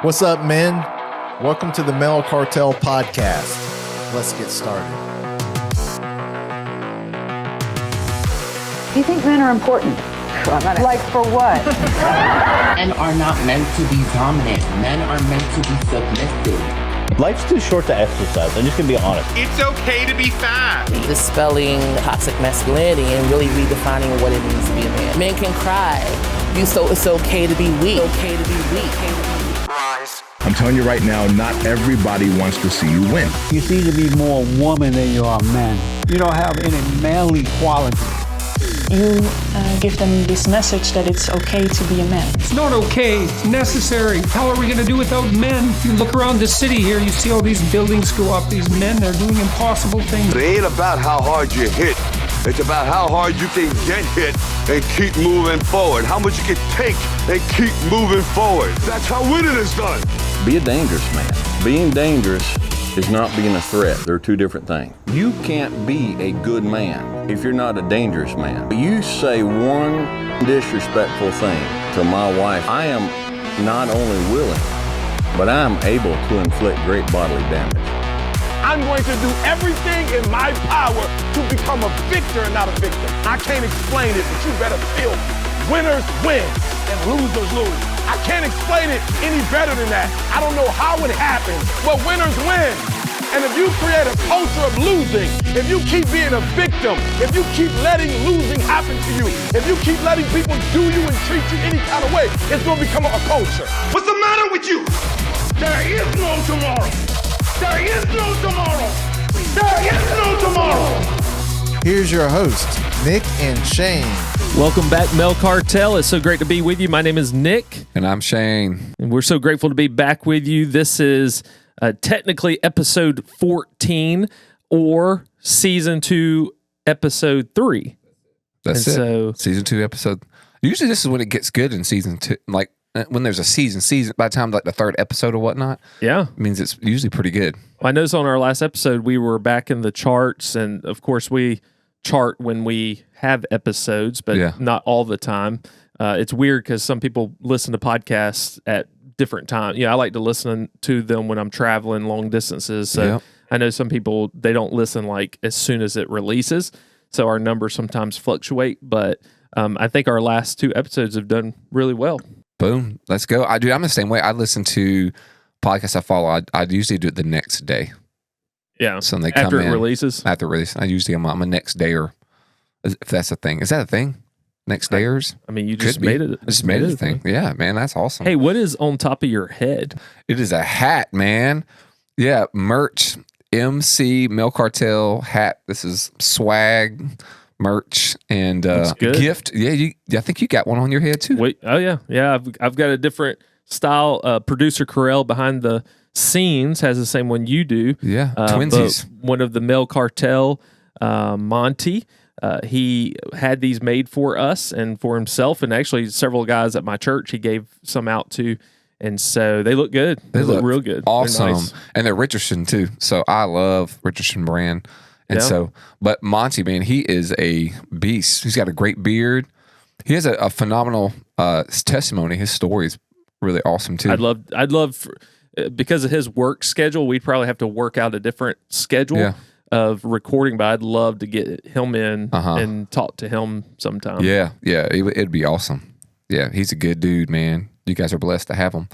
What's up, men? Welcome to the Male Cartel podcast. Let's get started. Do you think men are important? Like for what? Men are not meant to be dominant. Men are meant to be submissive. Life's too short to exercise. I'm just gonna be honest. It's okay to be fat. Dispelling toxic masculinity and really redefining what it means to be a man. Men can cry. It's okay to be weak. It's okay to be weak. I'm telling you right now, not everybody wants to see you win. You seem to be more woman than you are man. You don't have any manly qualities. You give them this message that it's okay to be a man. It's not okay, it's necessary. How are we going to do without men? You look around the city here, you see all these buildings go up, these men, they're doing impossible things. It ain't about how hard you hit. It's about how hard you can get hit and keep moving forward. How much you can take and keep moving forward. That's how winning is done. Be a dangerous man. Being dangerous is not being a threat. They're two different things. You can't be a good man if you're not a dangerous man. You say one disrespectful thing to my wife, I am not only willing, but I'm able to inflict great bodily damage. I'm going to do everything in my power to become a victor and not a victim. I can't explain it, but you better feel winners win and losers lose. I can't explain it any better than that. I don't know how it happens, but winners win. And if you create a culture of losing, if you keep being a victim, if you keep letting losing happen to you, if you keep letting people do you and treat you any kind of way, it's going to become a culture. What's the matter with you? There is no tomorrow. There is no tomorrow. There is no tomorrow. Here's your host, Nick and Shane. Welcome back, Male Cartel. It's so great to be with you. My name is Nick. And I'm Shane. And we're so grateful to be back with you. This is technically episode 14 or season 2, episode 3. That's it. So, season 2, episode. Usually this is when it gets good in season 2. Like when there's a season, by the time like the 3rd episode or whatnot. Yeah. It means it's usually pretty good. I noticed on our last episode, we were back in the charts. And of course, we chart when we have episodes, but not all the time. It's weird because some people listen to podcasts at different times. I like to listen to them when I'm traveling long distances. So I know some people, they don't listen like as soon as it releases. So our numbers sometimes fluctuate, but I think our last 2 episodes have done really well. Boom. Let's go. I'm the same way. I listen to podcasts I follow. I usually do it the next day. Yeah. So when they come after in, it releases? After it releases. I usually I'm a next day or if that's a thing. Is that a thing? Next dayers? I mean, you just made it. I just made it a thing. Yeah, man, that's awesome. Hey, what is on top of your head? It is a hat, man. Yeah, merch. MC Male Cartel hat. This is swag, merch, and gift. Yeah, I think you got one on your head too. Wait, oh yeah. I've got a different style. Producer Carell behind the scenes has the same one you do. Yeah, twinsies. One of the Male Cartel, Monty. He had these made for us and for himself, and actually several guys at my church he gave some out to, and so they look good. They look real good. Awesome. They're nice. And they're Richardson too, so I love Richardson brand. And but Monty, man, he is a beast. He's got a great beard. He has a phenomenal testimony. His story is really awesome too. I'd love because of his work schedule, we'd probably have to work out a different schedule of recording, but I'd love to get him in and talk to him sometime. Yeah, it'd be awesome. Yeah, he's a good dude, man. You guys are blessed to have him.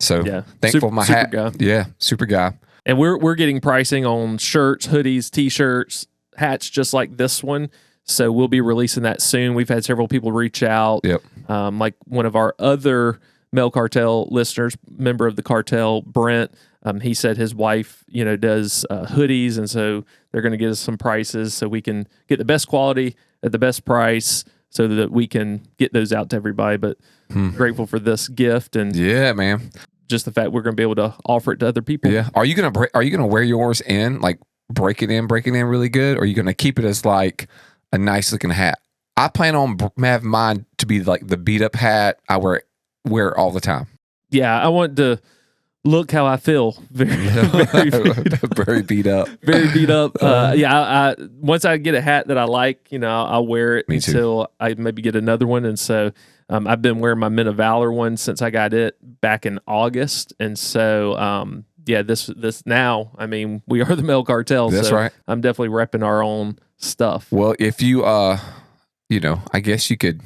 So thankful for my hat. Guy. Yeah, super guy. And we're getting pricing on shirts, hoodies, t-shirts, hats just like this one. So we'll be releasing that soon. We've had several people reach out. Yep. Like one of our other Male Cartel listeners, member of the cartel, Brent, he said his wife, does hoodies, and so they're going to get us some prices so we can get the best quality at the best price so that we can get those out to everybody. But grateful for this gift, and man, just the fact we're going to be able to offer it to other people. Yeah. Are you gonna wear yours in, like break it in really good, or are you gonna keep it as like a nice looking hat? I plan on having mine to be like the beat up hat I wear all the time. Yeah, I want to look how I feel. Very beat up. Very beat up. I once I get a hat that I like, I'll wear it until I maybe get another one. And so I've been wearing my Men of Valor one since I got it back in August. And so, this now, I mean, we are the Male Cartel. That's so right. I'm definitely repping our own stuff. Well, if you, I guess you could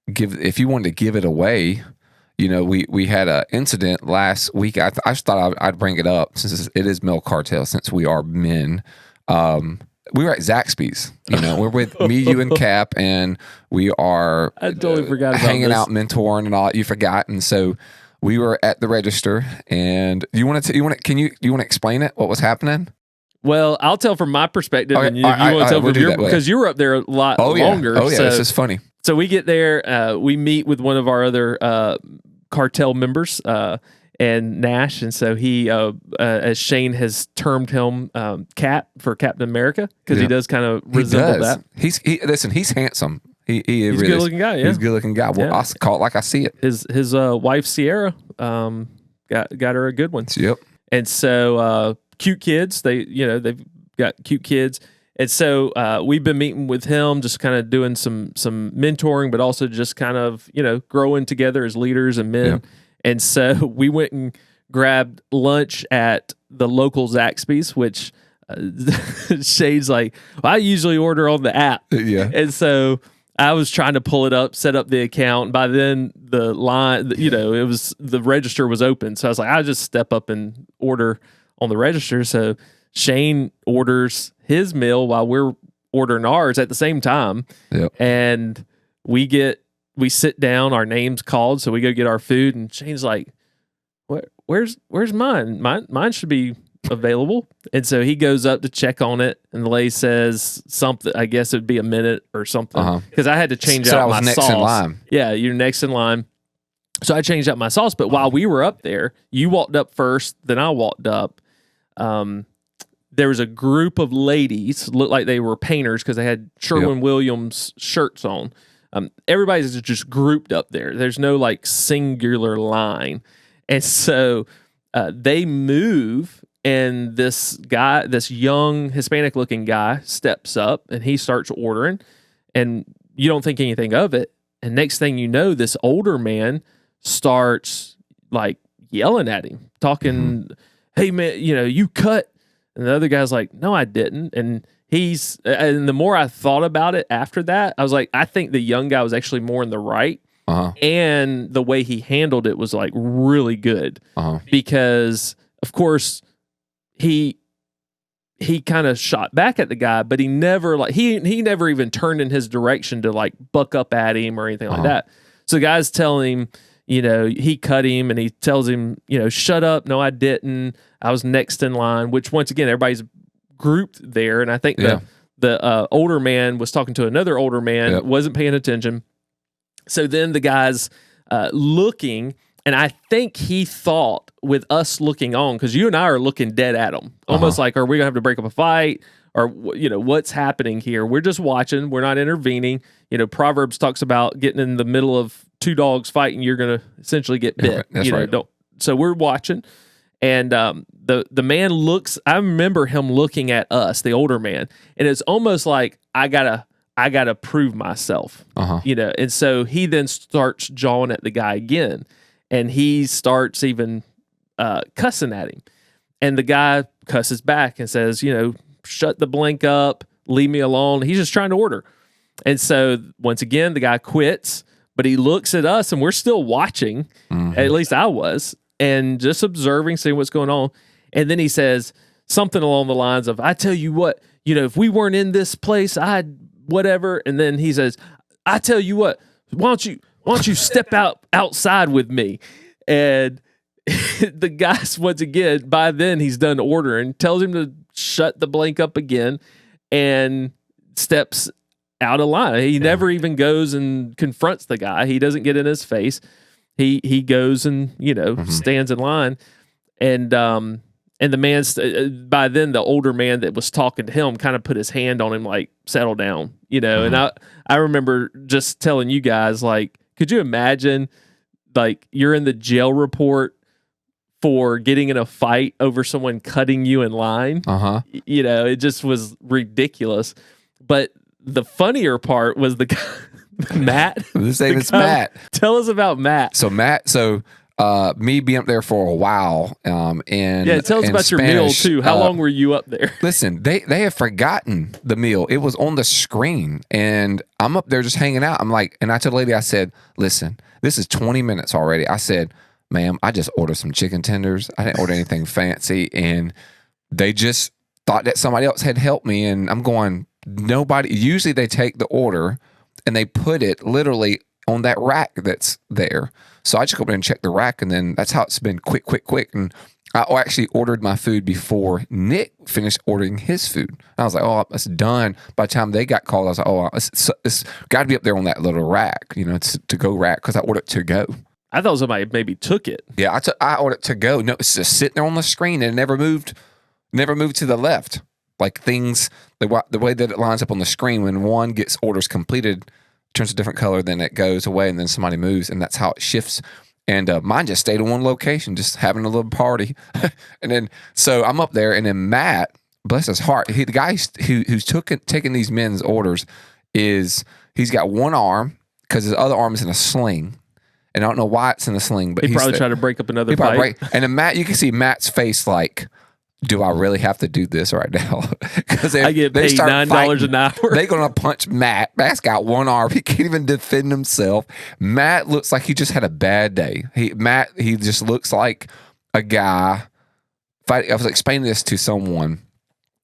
if you wanted to give it away, we had an incident last week. I just thought I'd bring it up since it is Male Cartel, since we are men. We were at Zaxby's. We're with me, you, and Cap, and we are I totally forgot about hanging this. out, mentoring, and all. You forgot, and so we were at the register. And you want to explain it? What was happening? Well, I'll tell from my perspective, Okay, and you want to tell from your, because you were up there a lot longer. Oh yeah, this is funny. So we get there, we meet with one of our other cartel members, and Nash, and so he, as Shane has termed him, Cap for Captain America, because he does kind of resemble that. He's handsome. He's a good looking guy. Yeah, he's a good looking guy. Well, I call it like I see it. His wife Sierra, got her a good one. Yep. And so cute kids. They've got cute kids. And so we've been meeting with him, just kind of doing some mentoring, but also just kind of, growing together as leaders and men. Yep. And so we went and grabbed lunch at the local Zaxby's, which Shane's like, well, I usually order on the app. Yeah. And so I was trying to pull it up, set up the account. And by then the line, the register was open. So I was like, I'll just step up and order on the register. So Shane orders his meal while we're ordering ours at the same time. Yep. And we sit down, our name's called, so we go get our food, and Shane's like, where's mine? Mine should be available. And so he goes up to check on it, and the lady says something, I guess it'd be a minute or something, because I had to change out my sauce. Next in line. Yeah, you're next in line. So I changed out my sauce, but while we were up there, you walked up first, then I walked up. There was a group of ladies, looked like they were painters because they had Sherwin-Williams shirts on. Everybody's just grouped up there. There's no like singular line. And so they move, and this young Hispanic looking guy steps up, and he starts ordering, and you don't think anything of it. And next thing you know, this older man starts like yelling at him, talking, hey man, you cut. And the other guy's like, no, I didn't. And the more I thought about it after that, I was like, I think the young guy was actually more in the right. And the way he handled it was like really good. Because of course he kind of shot back at the guy, but he never he never even turned in his direction to like buck up at him or anything like that. So the guy's telling him, he cut him, and he tells him, shut up. No, I didn't. I was next in line, which once again, everybody's grouped there. And I think the older man was talking to another older man, wasn't paying attention. So then the guy's looking, and I think he thought with us looking on, because you and I are looking dead at him, almost like, are we going to have to break up a fight? Or, what's happening here? We're just watching. We're not intervening. Proverbs talks about getting in the middle of two dogs fighting, you're going to essentially get bit. That's right. So we're watching. And the man looks, I remember him looking at us, the older man, and it's almost like I gotta prove myself, and so he then starts jawing at the guy again, and he starts even cussing at him, and the guy cusses back and says, shut the blank up, leave me alone. He's just trying to order. And so once again, the guy quits, but he looks at us, and we're still watching, at least I was, and just observing, seeing what's going on. And then he says something along the lines of, I tell you what, if we weren't in this place, I'd whatever. And then he says, I tell you what, why don't you step outside with me? And the guy's, once again, by then he's done ordering, tells him to shut the blank up again, and steps out of line. He never even goes and confronts the guy. He doesn't get in his face. He goes and stands in line, and the man by then the older man that was talking to him kind of put his hand on him, like, settle down, And I remember just telling you guys, like, could you imagine, like, you're in the jail report for getting in a fight over someone cutting you in line? It just was ridiculous. But the funnier part was the Matt? His name is Matt. Tell us about Matt. So me being up there for a while, and tell us about your meal too. How long were you up there? Listen, they have forgotten the meal. It was on the screen, and I'm up there just hanging out. I'm like, and I told the lady, I said, listen, this is 20 minutes already. I said, ma'am, I just ordered some chicken tenders. I didn't order anything fancy, and they just thought that somebody else had helped me, and I'm going, nobody. Usually they take the order and they put it literally on that rack that's there. So I just go over and check the rack, and then that's how it's been quick. And I actually ordered my food before Nick finished ordering his food. I was like, oh, it's done. By the time they got called, I was like, oh, it's got to be up there on that little rack, it's to go rack, because I ordered to go. I thought somebody maybe took it. Yeah, I ordered to go. No, it's just sitting there on the screen, and it never moved to the left. Like things, the way that it lines up on the screen, when one gets orders completed, turns a different color, then it goes away, and then somebody moves, and that's how it shifts. And mine just stayed in one location, just having a little party. And then, so I'm up there, and then Matt, bless his heart, the guy who's taking these men's orders he's got one arm, because his other arm is in a sling. And I don't know why it's in a sling, but he probably tried to break up another fight. And then Matt, you can see Matt's face like, do I really have to do this right now? Because I get paid $9 an hour. They're going to punch Matt. Matt's got one arm. He can't even defend himself. Matt looks like he just had a bad day. He just looks like a guy. I was explaining this to someone.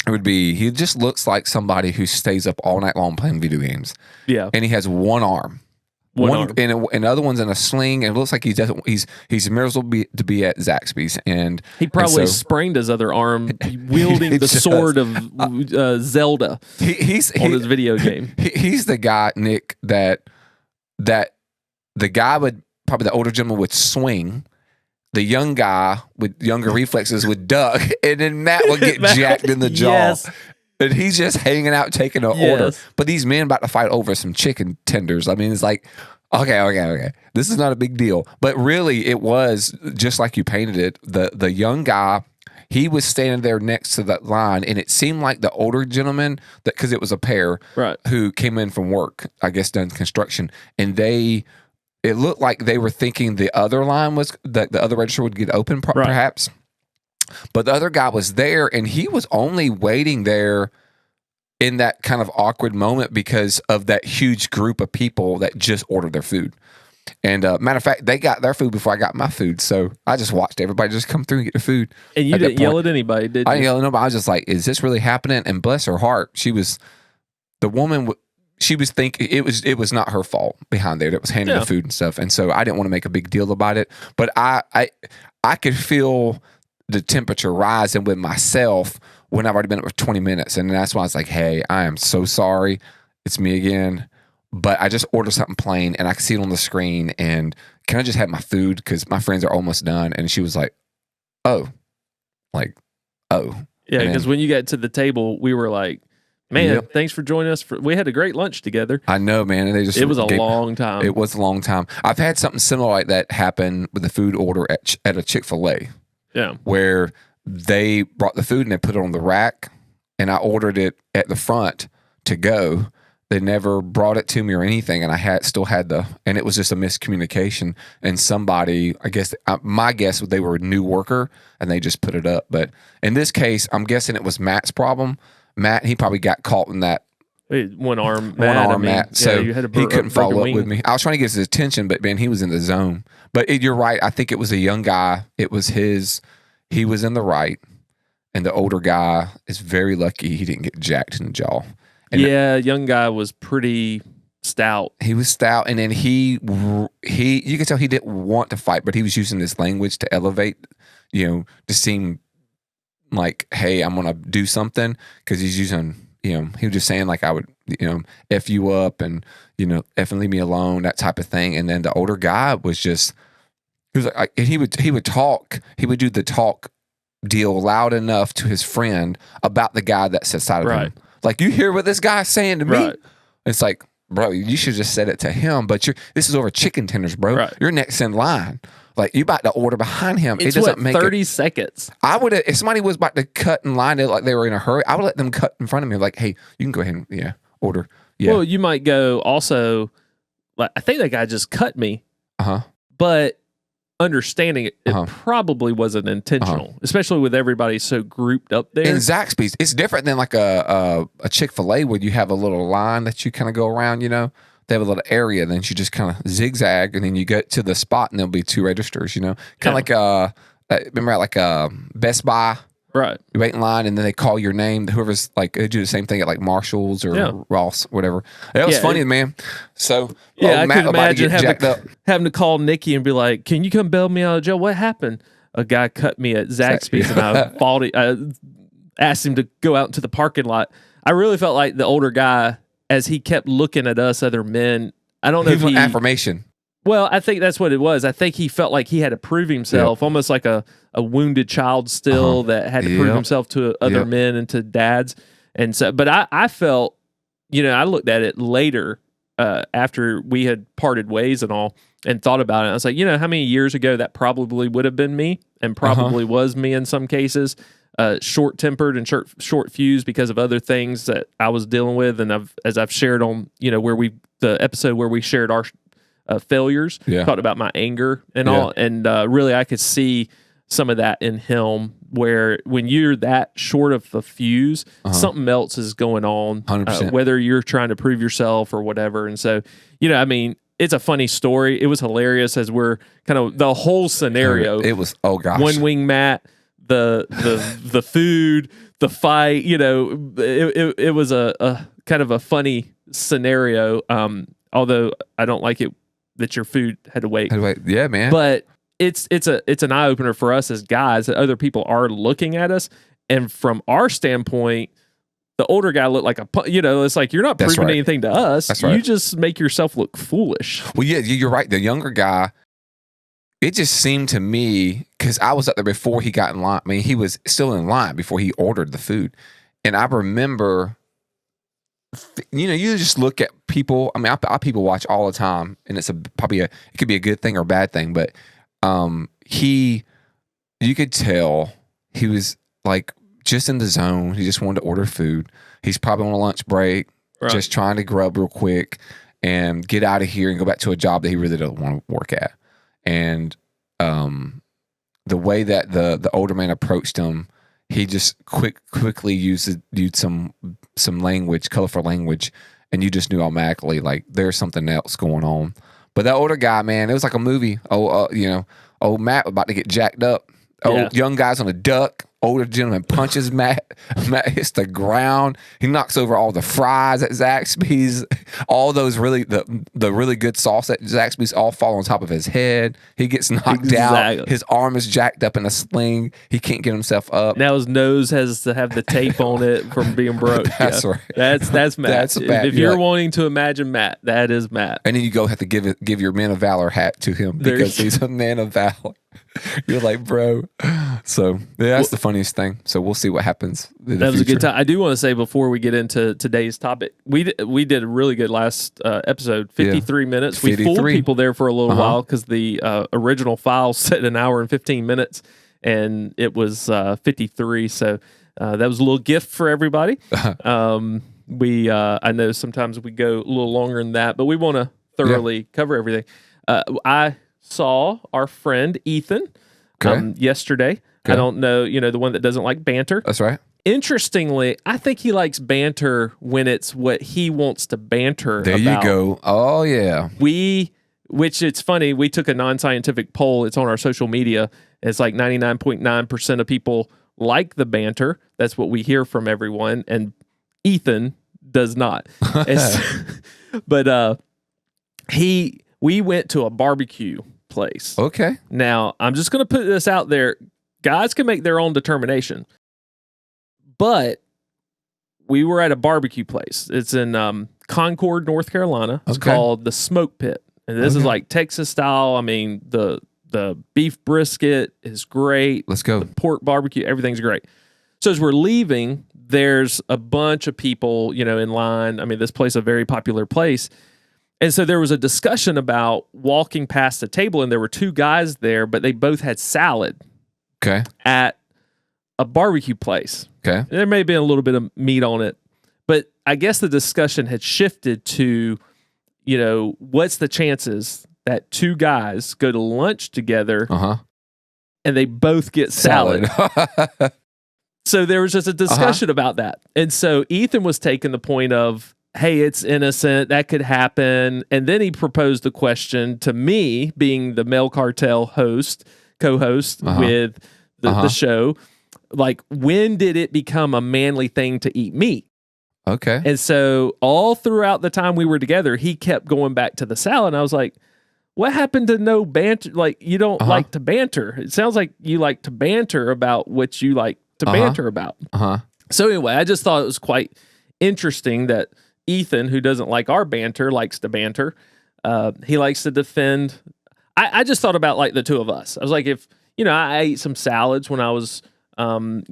He just looks like somebody who stays up all night long playing video games. Yeah. And he has one arm. Arm. And the other one's in a sling, and it looks like he's miserable to be at Zaxby's, and he probably sprained his other arm wielding the sword of Zelda. He's on his video game. He's the guy, Nick, that the guy would probably, the older gentleman would swing, the young guy with younger reflexes would duck, and then Matt would get jacked in the jaw. Yes. And he's just hanging out taking an order. But these men about to fight over some chicken tenders. I mean, it's like, okay. This is not a big deal. But really, it was just like you painted it. The young guy, he was standing there next to that line, and it seemed like the older gentleman, because it was a pair who came in from work, I guess done construction, and it looked like they were thinking the other line was, that the other register would get open perhaps. But the other guy was there, and he was only waiting there in that kind of awkward moment because of that huge group of people that just ordered their food. And matter of fact, they got their food before I got my food. So I just watched everybody just come through and get their food. And you didn't yell at anybody, did you? I didn't yell at nobody. I was just like, is this really happening? And bless her heart, she was thinking it was not her fault behind there that was handing the food and stuff. And so I didn't want to make a big deal about it. But I could feel the temperature rising with myself when I've already been up for 20 minutes. And that's why I was like, hey, I am so sorry. It's me again. But I just ordered something plain, and I can see it on the screen. And can I just have my food? Because my friends are almost done. And she was like, oh. Yeah, because when you got to the table, we were like, man, thanks for joining us. We had a great lunch together. I know, man. And it was a long time. It was a long time. I've had something similar like that happen with the food order at a Chick-fil-A. Yeah. Where they brought the food and they put it on the rack, and I ordered it at the front to go. They never brought it to me or anything, and I still had and it was just a miscommunication. And somebody, I guess, my guess was they were a new worker and they just put it up. But in this case, I'm guessing it was Matt's problem. Matt, he probably got caught in that. One arm Matt. So you had he couldn't follow up with me. I was trying to get his attention, but man, he was in the zone. But you're right. I think it was a young guy. He was in the right, and the older guy is very lucky he didn't get jacked in the jaw. And young guy was pretty stout. He was stout, and then you could tell he didn't want to fight, but he was using this language to elevate, to seem like, hey, I'm gonna do something, because he's using. He was just saying like I would, F you up and, F and leave me alone, that type of thing. And then the older guy was just, he was like, and he would do the talk deal loud enough to his friend about the guy that sits side of him. Like, you hear what this guy's saying to me? It's like, bro, you should just said it to him, but this is over chicken tenders, bro. You're next in line. Like, you about to order behind him. It doesn't make 30 seconds. I would have, if somebody was about to cut in line, like they were in a hurry, I would let them cut in front of me. Like, hey, you can go ahead and order. Yeah. Well, you might go also, like, I think that guy just cut me. Uh-huh. But understanding it probably wasn't intentional, especially with everybody so grouped up there. In Zaxby's, it's different than like a Chick-fil-A where you have a little line that you kind of go around, you know. They have a little area, then you just kind of zigzag, and then you get to the spot, and there'll be 2 registers, you know. Kind of remember at like Best Buy? Right. You wait in line, and then they call your name. Whoever's like, they do the same thing at like Marshall's or Ross, whatever. That was funny, man. So, I could imagine having to call Nikki and be like, "Can you come bail me out of jail? What happened?" A guy cut me at Zaxby's, and I asked him to go out into the parking lot. I really felt like the older guy, as he kept looking at us other men. I don't know if he affirmation. Well, I think that's what it was. I think he felt like he had to prove himself, almost like a wounded child still that had to prove himself to other men and to dads. And so, but I felt, you know, I looked at it later after we had parted ways and all, and thought about it. I was like, you know, how many years ago that probably would have been me, and probably was me in some cases. Short-tempered and short fused because of other things that I was dealing with, and as I've shared on, you know, the episode where we shared our failures, talked about my anger and all, and really I could see some of that in him, where when you're that short of a fuse, something else is going on, 100%. Whether you're trying to prove yourself or whatever. And so, you know, I mean, it's a funny story. It was hilarious as we're kind of the whole scenario. It was, oh gosh, one wing mat, the food, the fight, you know, it was a kind of a funny scenario. Although I don't like it that your food had to wait. Yeah, man. But it's an eye opener for us as guys that other people are looking at us, and from our standpoint, the older guy looked like it's like, you're not proving anything to us. That's right. You just make yourself look foolish. Well, yeah, you're right. The younger guy, it just seemed to me, because I was up there before he got in line. I mean, he was still in line before he ordered the food. And I remember, you know, you just look at people. I mean, I people watch all the time, and it's it could be a good thing or a bad thing, but you could tell he was like just in the zone. He just wanted to order food. He's probably on a lunch break, just trying to grub real quick and get out of here and go back to a job that he really doesn't want to work at. And the way that the older man approached him, he just quickly used some language, colorful language, and you just knew automatically like there's something else going on. But that older guy, man, it was like a movie. Old Matt about to get jacked up. Young guy's on a duck. Older gentleman punches Matt. Matt hits the ground. He knocks over all the fries at Zaxby's. All those the really good sauce at Zaxby's all fall on top of his head. He gets knocked out. His arm is jacked up in a sling. He can't get himself up. Now his nose has to have the tape on it from being broke. That's right. That's Matt. That's Matt. If you're wanting to imagine Matt, that is Matt. And then you have to give your Man of Valor hat to him because he's a man of valor. You're like, bro. So that's the funniest thing. So we'll see what happens. That was a good time. I do want to say before we get into today's topic, we did a really good last episode, 53 minutes. 53. We fooled people there for a little while because the original file said an hour and 15 minutes, and it was 53. So that was a little gift for everybody. I know sometimes we go a little longer than that, but we want to thoroughly cover everything. I saw our friend Ethan yesterday. Okay. I don't know, the one that doesn't like banter. That's right. Interestingly, I think he likes banter when it's what he wants to banter about. There you go. Oh, yeah. Which it's funny, we took a non-scientific poll. It's on our social media. It's like 99.9% of people like the banter. That's what we hear from everyone. And Ethan does not. But we went to a barbecue place. Okay. Now, I'm just going to put this out there. Guys can make their own determination. But we were at a barbecue place. It's in Concord, North Carolina. It's called the Smoke Pit. And this is like Texas style. I mean, the beef brisket is great. Let's go. The pork barbecue, everything's great. So as we're leaving, there's a bunch of people, in line. I mean, this place is a very popular place. And so there was a discussion about walking past the table, and there were two guys there, but they both had salad. Okay. At a barbecue place. Okay. There may have been a little bit of meat on it, but I guess the discussion had shifted to, what's the chances that two guys go to lunch together and they both get salad? So there was just a discussion about that. And so Ethan was taking the point of, hey, it's innocent, that could happen. And then he proposed the question to me, being the Male Cartel co-host with the show, like, when did it become a manly thing to eat meat? Okay. And so all throughout the time we were together, he kept going back to the salad. And I was like, what happened to no banter? Like, you don't like to banter. It sounds like you like to banter about what you like to banter about. So anyway, I just thought it was quite interesting that Ethan, who doesn't like our banter, likes to banter. He likes to defend. I just thought about like the two of us. I was like, if, I ate some salads when I was, trying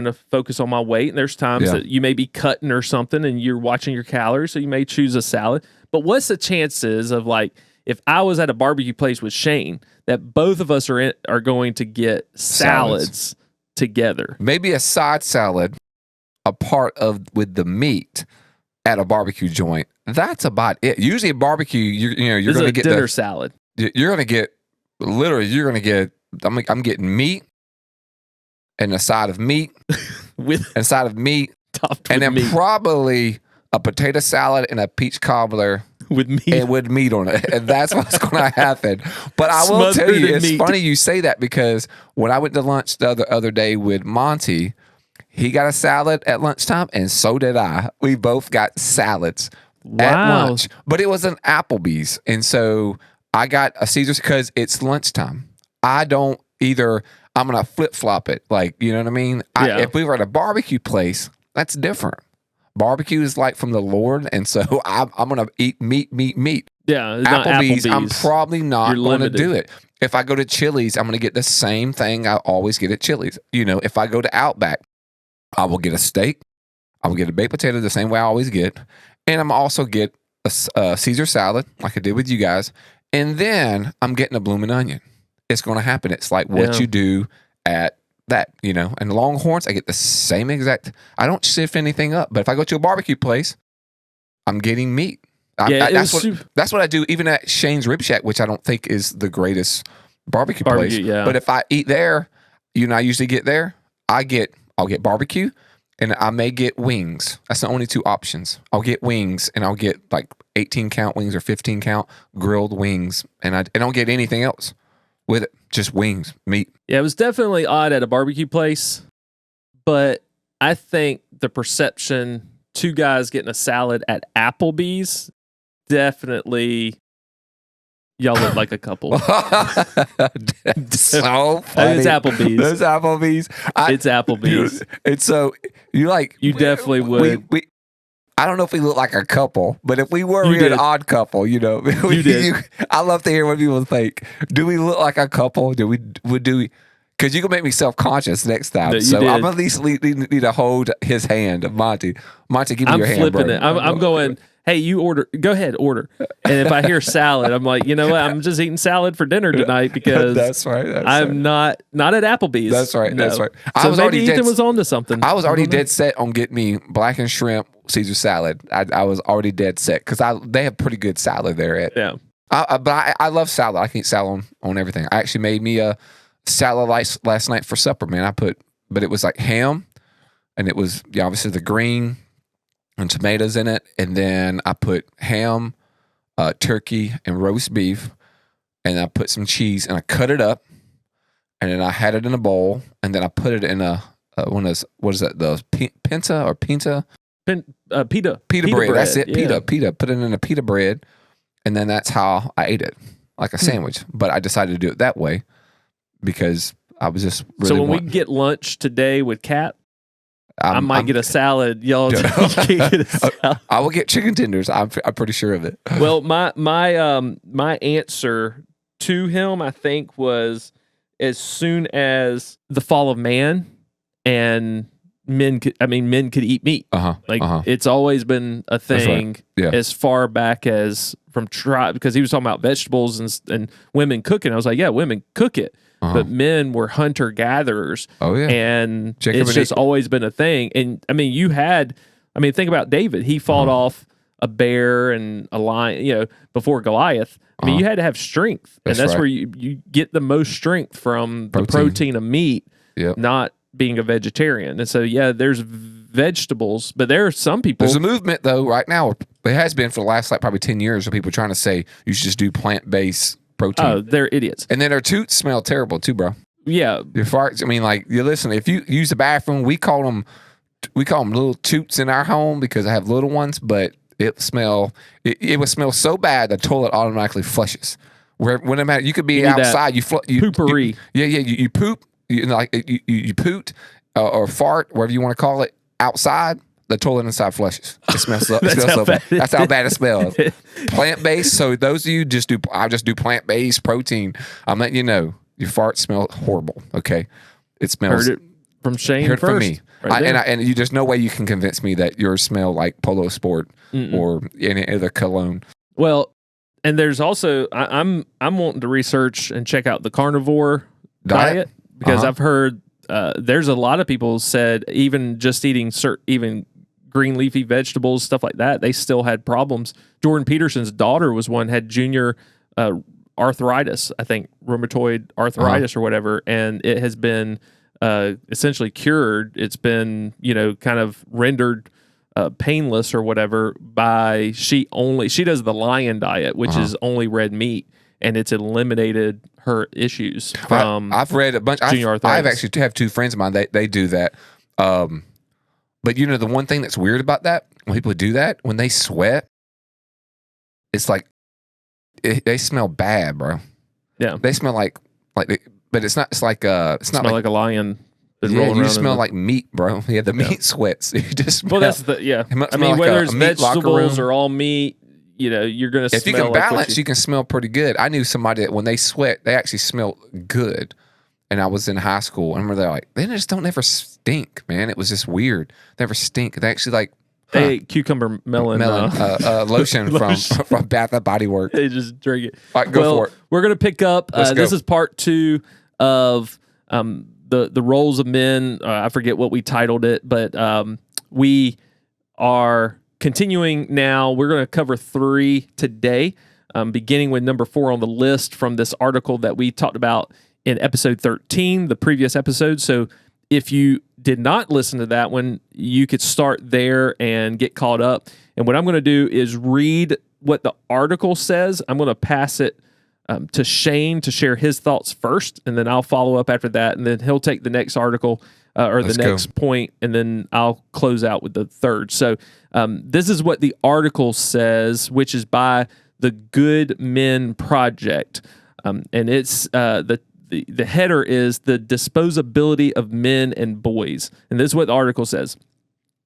to focus on my weight. And there's times that you may be cutting or something and you're watching your calories. So you may choose a salad. But what's the chances of, like, if I was at a barbecue place with Shane, that both of us are going to get salads together? Maybe a side salad, a part of with the meat at a barbecue joint. That's about it. Usually at barbecue, you're going to get dinner salad. You're going to get I'm getting meat and a side of meat with a side of meat, topped and with then meat. probably a potato salad and a peach cobbler with meat on it. And that's what's going to happen. But I will tell you, it's funny you say that, because when I went to lunch the other day with Monty, he got a salad at lunchtime, and so did I. We both got salads at lunch, but it was an Applebee's. And so I got a Caesar's because it's lunchtime. I don't either. I'm going to flip-flop it. Like, you know what I mean? If we were at a barbecue place, that's different. Barbecue is like from the Lord, and so I'm going to eat meat. Yeah, Applebee's, I'm probably not going to do it. If I go to Chili's, I'm going to get the same thing I always get at Chili's. If I go to Outback, I will get a steak. I will get a baked potato the same way I always get, and I'm also get a Caesar salad like I did with you guys, and then I'm getting a blooming onion. It's going to happen. It's like what you do at that, and Longhorns, I get the same exact. I don't shift anything up, but if I go to a barbecue place, I'm getting meat. That's what I do. Even at Shane's Rib Shack, which I don't think is the greatest barbecue place. Yeah. But if I eat there, I usually get there. I'll get barbecue, and I may get wings. That's the only two options. I'll get wings, and I'll get like 18 count wings or 15 count grilled wings, and I don't get anything else with it. Just wings, meat. Yeah, it was definitely odd at a barbecue place, but I think the perception, two guys getting a salad at Applebee's, definitely y'all look like a couple. So funny. It's Applebee's. It's Applebee's. It's Applebee's. And so you definitely would. I don't know if we look like a couple, but if we were an odd couple, you did. I love to hear what people think. Do we look like a couple? Do we? Because you can make me self-conscious next time. So I'm at least need to hold his hand, Monty. Monty, give me your hand, bro. I'm flipping it. I'm going, hey, you order. Go ahead, order. And if I hear salad, I'm like, you know what? I'm just eating salad for dinner tonight because that's right. I'm not at Applebee's. That's right. No. That's right. So maybe Ethan was on to something. I was already dead set on getting me black and shrimp Caesar salad. I was already dead set because they have pretty good salad there. But I love salad. I can eat salad on everything. I actually made me a salad last night for supper, man. But it was like ham, and it was obviously the green and tomatoes in it, and then I put ham, turkey, and roast beef, and I put some cheese, and I cut it up, and then I had it in a bowl, and then I put it in a what is that? The pinta or pinta? Pita bread. That's it. Yeah. Pita. Put it in a pita bread, and then that's how I ate it, like a sandwich. But I decided to do it that way because I was just really. So when we get lunch today with Kat, I might get a salad. Y'all can't get a salad. I will get chicken tenders. I'm pretty sure of it. Well, my answer to him, I think, was as soon as the fall of man and men could eat meat. It's always been a thing as far back as from tribe, because he was talking about vegetables and women cooking. I was like, yeah, women cook it. But men were hunter-gatherers. Oh, yeah. And it's just always been a thing. And, think about David. He fought off a bear and a lion, before Goliath. I mean, you had to have strength, and that's right. where you get the most strength from the protein of meat, not being a vegetarian. And so, there's vegetables, but there are some people. There's a movement though right now. It has been for the last probably 10 years of people trying to say you should just do plant-based protein. Oh, they're idiots. And then their toots smell terrible too, bro. Yeah, your farts. I mean, like, you listen. If you use the bathroom, we call them little toots in our home because I have little ones, but it would smell so bad the toilet automatically flushes. When you could be outside, you poopery. You poop, you poot or fart, whatever you want to call it, outside. The toilet inside flushes. It smells so bad. That's how bad it smells. Plant-based. So those of you I just do plant-based protein. I'm letting you know your farts smell horrible. Okay, it smells. Heard it from Shane. Heard first, from me. right And there's no way you can convince me that yours smell like Polo Sport or any other cologne. Well, and there's also I'm wanting to research and check out the carnivore diet because I've heard there's a lot of people said even just eating even green leafy vegetables, stuff like that, they still had problems. Jordan Peterson's daughter had junior arthritis, I think rheumatoid arthritis or whatever, and it has been essentially cured. It's been kind of rendered painless or whatever by she does the lion diet, which is only red meat, and it's eliminated her issues from. I've read a bunch. Junior arthritis. I've actually have two friends of mine. They do that. But the one thing that's weird about that, when people do that, when they sweat, it's like they smell bad, bro. Yeah, they smell like, but it's not. It's like it's not like a lion. Yeah, you smell like meat, bro. Yeah, the meat sweats. You just smell, that's I mean, like whether it's vegetables or all meat, you're gonna. If you can balance, you can smell pretty good. I knew somebody that when they sweat, they actually smell good. And I was in high school, and they're like, they just don't never stink, man. It was just weird. They never stink. They actually like they ate cucumber melon lotion from Bath and Body Works. They just drink it. All right, go for it. We're gonna pick up. This is part 2 of the roles of men. I forget what we titled it, but we are continuing now. We're going to cover 3 today, beginning with number 4 on the list from this article that we talked about in episode 13, the previous episode. So if you did not listen to that one, you could start there and get caught up. And what I'm going to do is read what the article says. I'm going to pass it to Shane to share his thoughts first, and then I'll follow up after that, and then he'll take the next article the next point, and then I'll close out with the third. So this is what the article says, which is by the Good Men Project, and it's the header is the disposability of men and boys, and this is what the article says.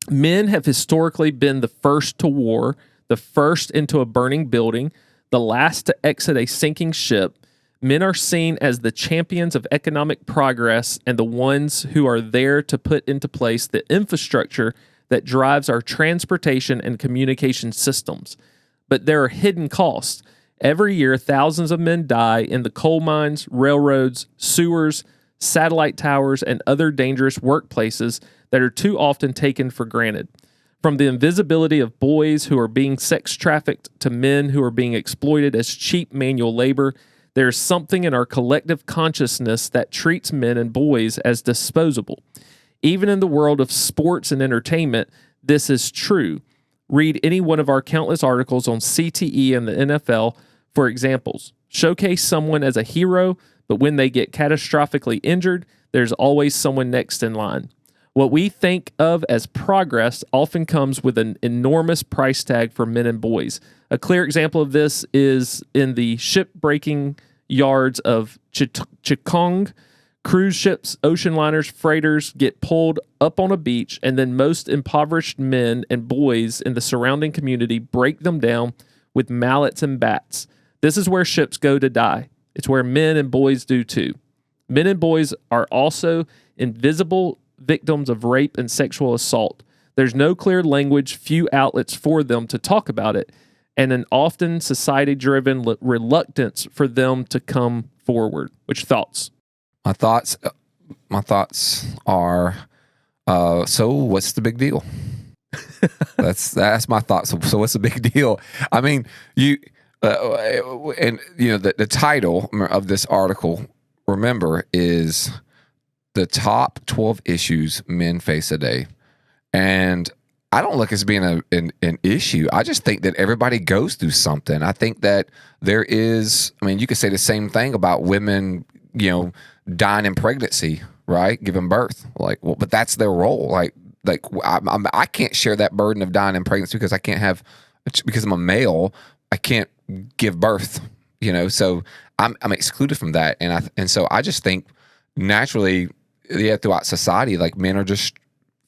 Men have historically been the first to war, the first into a burning building, the last to exit a sinking ship. Men are seen as the champions of economic progress and the ones who are there to put into place the infrastructure that drives our transportation and communication systems. But there are hidden costs. Every year, thousands of men die in the coal mines, railroads, sewers, satellite towers, and other dangerous workplaces that are too often taken for granted. From the invisibility of boys who are being sex trafficked to men who are being exploited as cheap manual labor, there is something in our collective consciousness that treats men and boys as disposable. Even in the world of sports and entertainment, this is true. Read any one of our countless articles on CTE and the NFL for examples. Showcase someone as a hero, but when they get catastrophically injured, there's always someone next in line. What we think of as progress often comes with an enormous price tag for men and boys. A clear example of this is in the ship-breaking yards of Chikong. Cruise ships, ocean liners, freighters get pulled up on a beach, and then most impoverished men and boys in the surrounding community break them down with mallets and bats. This is where ships go to die. It's where men and boys do too. Men and boys are also invisible victims of rape and sexual assault. There's no clear language, few outlets for them to talk about it, and an often society-driven reluctance for them to come forward. Which thoughts? My thoughts are, so what's the big deal? That's my thought. So what's the big deal? I mean, and the title of this article, remember, is the top 12 issues men face a day. And I don't look as being an issue. I just think that everybody goes through something. I think that there is, I mean, you could say the same thing about women, dying in pregnancy, right? Giving birth. Like, well, but that's their role. I can't share that burden of dying in pregnancy because I'm a male. I can't give birth, so I'm excluded from that. And so I just think naturally, throughout society, like men are just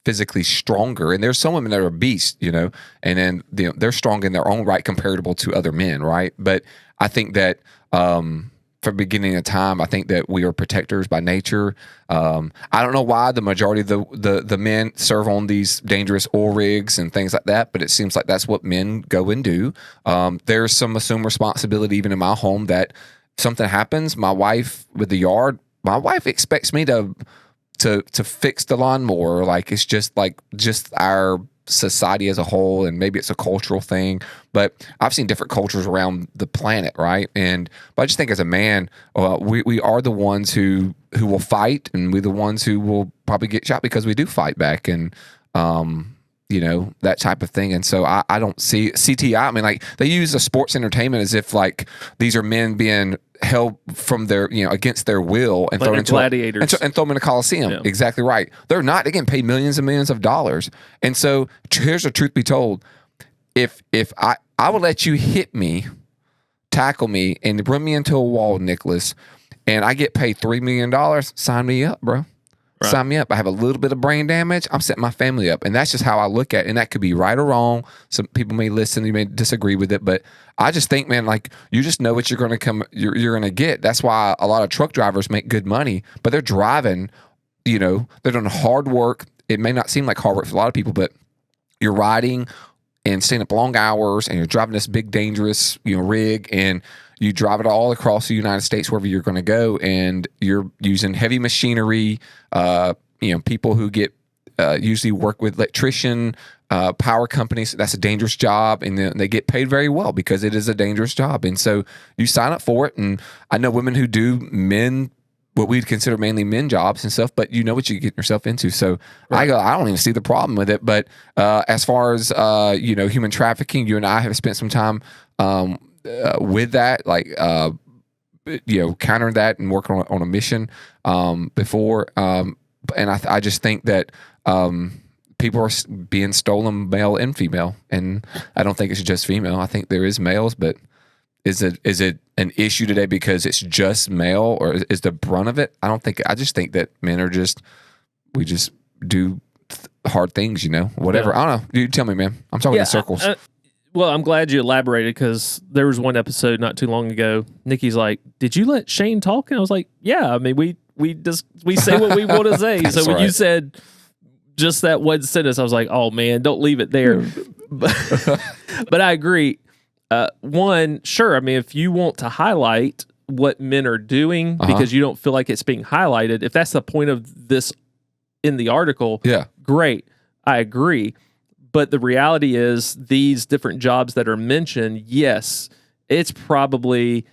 physically stronger, and there's some women that are beasts, and then they're strong in their own right comparable to other men, right? But I think that from beginning of time, I think that we are protectors by nature. I don't know why the majority of the men serve on these dangerous oil rigs and things like that, but it seems like that's what men go and do. There's some assumed responsibility even in my home that something happens. My wife with the yard, my wife expects me to fix the lawnmower. Like it's just our society as a whole, and maybe it's a cultural thing, but I've seen different cultures around the planet, right? But I just think as a man, we are the ones who will fight, and we're the ones who will probably get shot because we do fight back, and that type of thing. And so I don't see CTI. I mean, like they use the sports entertainment as if like these are men being held from their, against their will and thrown into gladiators and throw them in a coliseum. Yeah. Exactly right. They're not. They get paid millions and millions of dollars. And so here's the truth be told: if I would let you hit me, tackle me, and run me into a wall, Nicholas, and I get paid $3 million, sign me up, bro. Right. Sign me up. I have a little bit of brain damage. I'm setting my family up. And that's just how I look at it. And that could be right or wrong. Some people may listen, you may disagree with it, but I just think, man, like you just know what you're going to get. That's why a lot of truck drivers make good money, but they're driving, they're doing hard work. It may not seem like hard work for a lot of people, but you're riding and staying up long hours, and you're driving this big, dangerous, rig, and you drive it all across the United States, wherever you're going to go, and you're using heavy machinery. People who get usually work with electrician, power companies. That's a dangerous job, and they get paid very well because it is a dangerous job. And so you sign up for it. And I know women who do what we'd consider mainly men jobs and stuff, but you know what you get yourself into. So right. I don't even see the problem with it. But as far as human trafficking, you and I have spent some time with that, like countering that and working on a mission before. And I just think that people are being stolen, male and female, and I don't think it's just female. I think there is males, but is it an issue today because it's just male, or is the brunt of it? I just think that men are we just do hard things, whatever. Yeah. I don't know. You tell me, man. I'm talking in circles. Well, I'm glad you elaborated, because there was one episode not too long ago. Nikki's like, "Did you let Shane talk?" And I was like, "Yeah, I mean, we say what we want to say." So when you said just that one sentence, I was like, "Oh man, don't leave it there." But I agree. One, sure. I mean, if you want to highlight what men are doing because you don't feel like it's being highlighted, if that's the point of this in the article, great. I agree. But the reality is, these different jobs that are mentioned, yes, it's probably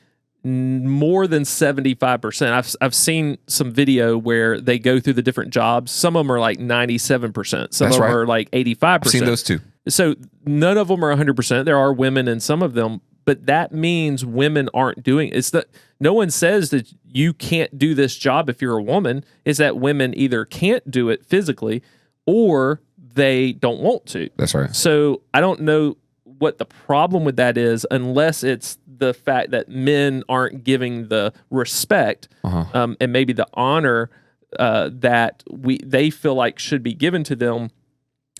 more than 75%. I've seen some video where they go through the different jobs. Some of them are like 97%. Some of them are like 85%. I've seen those too. So none of them are 100%. There are women in some of them, but that means women aren't doing it. It's that no one says that you can't do this job if you're a woman. It's that women either can't do it physically or they don't want to. That's right. So I don't know what the problem with that is, unless it's the fact that men aren't giving the respect and maybe the honor that they feel like should be given to them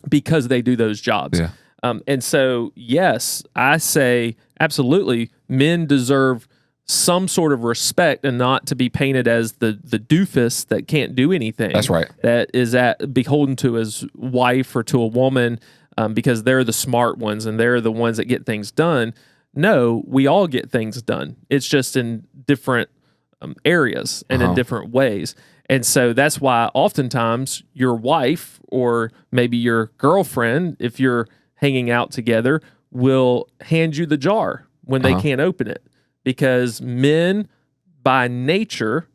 because they do those jobs. Yeah. And so, yes, I say absolutely, men deserve some sort of respect and not to be painted as the doofus that can't do anything. That's right. That is beholden to his wife or to a woman because they're the smart ones and they're the ones that get things done. No, we all get things done. It's just in different areas and in different ways. And so that's why oftentimes your wife or maybe your girlfriend, if you're hanging out together, will hand you the jar when they can't open it, because men by nature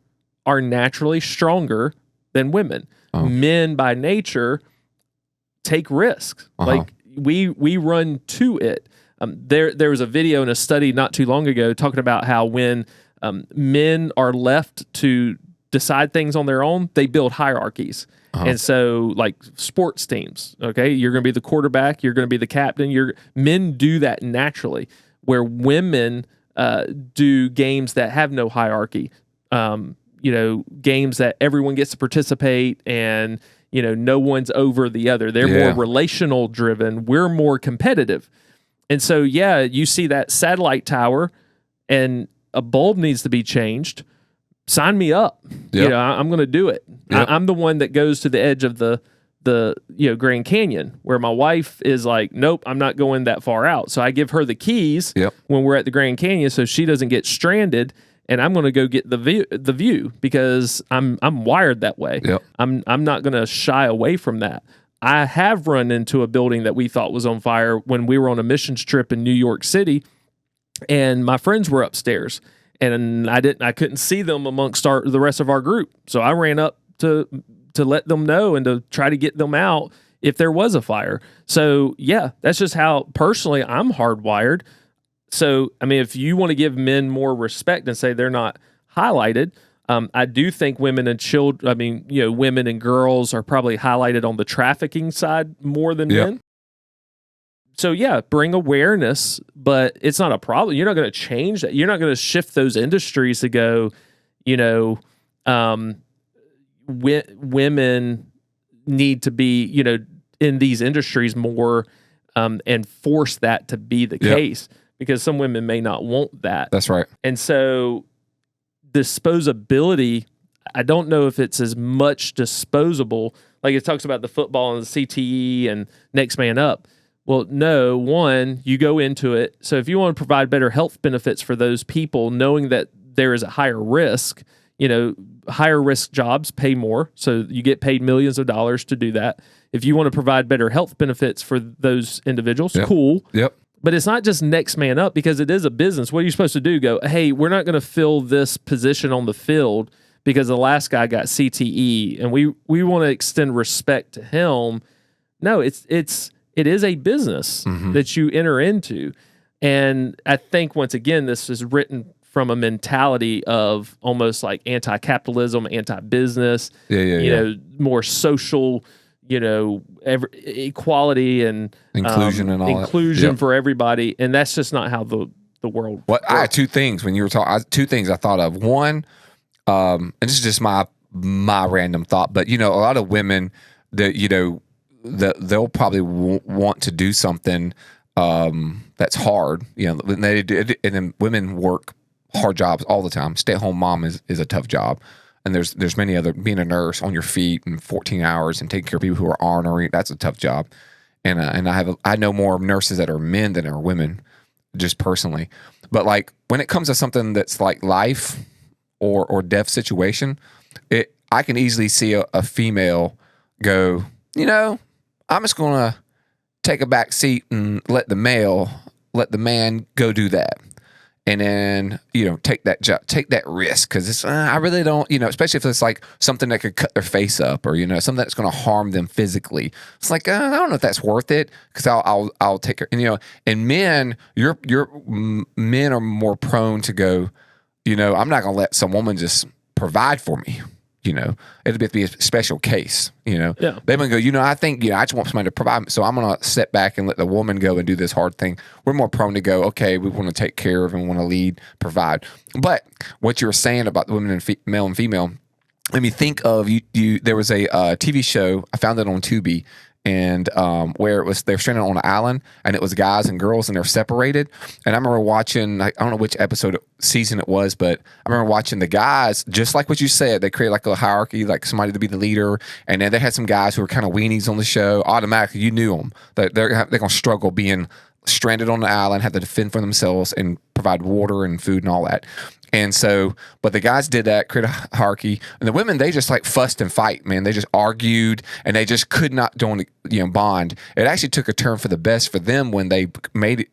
are naturally stronger than women. Men by nature take risks. Like we run to it. There was a video and a study not too long ago talking about how when men are left to decide things on their own, they build hierarchies. And so like sports teams, okay, you're going to be the quarterback, you're going to be the captain. Men do that naturally, where women do games that have no hierarchy. Games that everyone gets to participate and, no one's over the other. They're more relational driven. We're more competitive. And so, you see that satellite tower and a bulb needs to be changed. Sign me up. Yep. I'm going to do it. Yep. I'm the one that goes to the edge of the Grand Canyon, where my wife is like, nope, I'm not going that far out. So I give her the keys when we're at the Grand Canyon so she doesn't get stranded, and I'm going to go get the view because I'm wired that way. Yep. I'm not going to shy away from that. I have run into a building that we thought was on fire when we were on a missions trip in New York City, and my friends were upstairs, and I couldn't see them amongst the rest of our group. So I ran up to let them know and to try to get them out if there was a fire. So that's just how personally I'm hardwired. So, I mean, if you want to give men more respect and say they're not highlighted, I do think women and children, women and girls are probably highlighted on the trafficking side more than men. So, bring awareness, but it's not a problem. You're not going to change that. You're not going to shift those industries to go, women need to be, in these industries more and force that to be the case. Because some women may not want that. That's right. And so disposability, I don't know if it's as much disposable. Like it talks about the football and the CTE and next man up. Well, no, one, you go into it. So if you want to provide better health benefits for those people, knowing that there is a higher risk, higher risk jobs pay more. So you get paid millions of dollars to do that. If you want to provide better health benefits for those individuals, cool. Yep. But it's not just next man up, because it is a business. What are you supposed to do? Go, hey, we're not going to fill this position on the field because the last guy got CTE, and we want to extend respect to him. No, it is a business that you enter into. And I think, once again, this is written from a mentality of almost like anti-capitalism, anti-business, more social, equality and inclusion and all inclusion for everybody. And that's just not how the world works. I had two things when you were talking. Two things I thought of. One, and this is just my random thought, but a lot of women that they'll probably want to do something that's hard. And then women work hard jobs all the time. Stay-at-home mom is a tough job. And there's many other, being a nurse on your feet and 14 hours and taking care of people who are ornery, that's a tough job. And I know more nurses that are men than are women, just personally. But like when it comes to something that's like life or death situation, I can easily see a female go, I'm just gonna take a back seat and let the man go do that. And then, take that job, take that risk, because it's I really don't, especially if it's like something that could cut their face up or something that's going to harm them physically. It's like I don't know if that's worth it, because I'll take care. And and men, men are more prone to go, I'm not going to let some woman just provide for me. It'd have to be a special case. They might go, I think, I just want somebody to provide. So I'm going to sit back and let the woman go and do this hard thing. We're more prone to go, okay, we want to take care of and want to lead, provide. But what you were saying about the women and male and female, let me think of you. There was a TV show, I found it on Tubi, and where they're stranded on an island, and it was guys and girls, and they're separated. And I remember watching, I don't know which season it was, but I remember watching the guys, just like what you said, they create like a hierarchy, like somebody to be the leader. And then they had some guys who were kind of weenies on the show. Automatically, you knew them. They're going to struggle being stranded on the island, have to defend for themselves and provide water and food and all that. And so, but the guys did that, create a hierarchy, and the women, they just like fussed and fight, man. They just argued, and they just could not bond. It actually took a turn for the best for them when they met each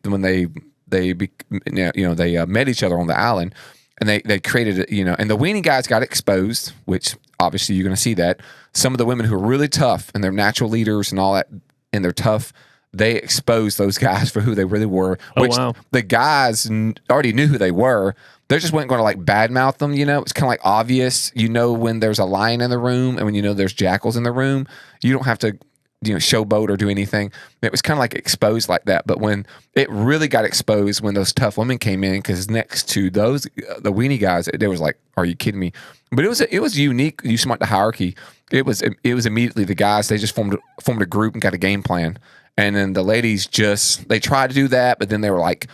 other on the island, and they created and the weenie guys got exposed, which obviously you're going to see that some of the women who are really tough and they're natural leaders and all that, and they're tough, they exposed those guys for who they really were, which the guys already knew who they were. They just weren't going to like badmouth them, It's kind of like obvious, when there's a lion in the room and when there's jackals in the room, you don't have to, showboat or do anything. It was kind of like exposed like that. But when it really got exposed, when those tough women came in, because next to those, the weenie guys, they was like, "Are you kidding me?" But it was unique. You smart the hierarchy. It was immediately the guys. They just formed a group and got a game plan. And then the ladies they tried to do that, but then they were like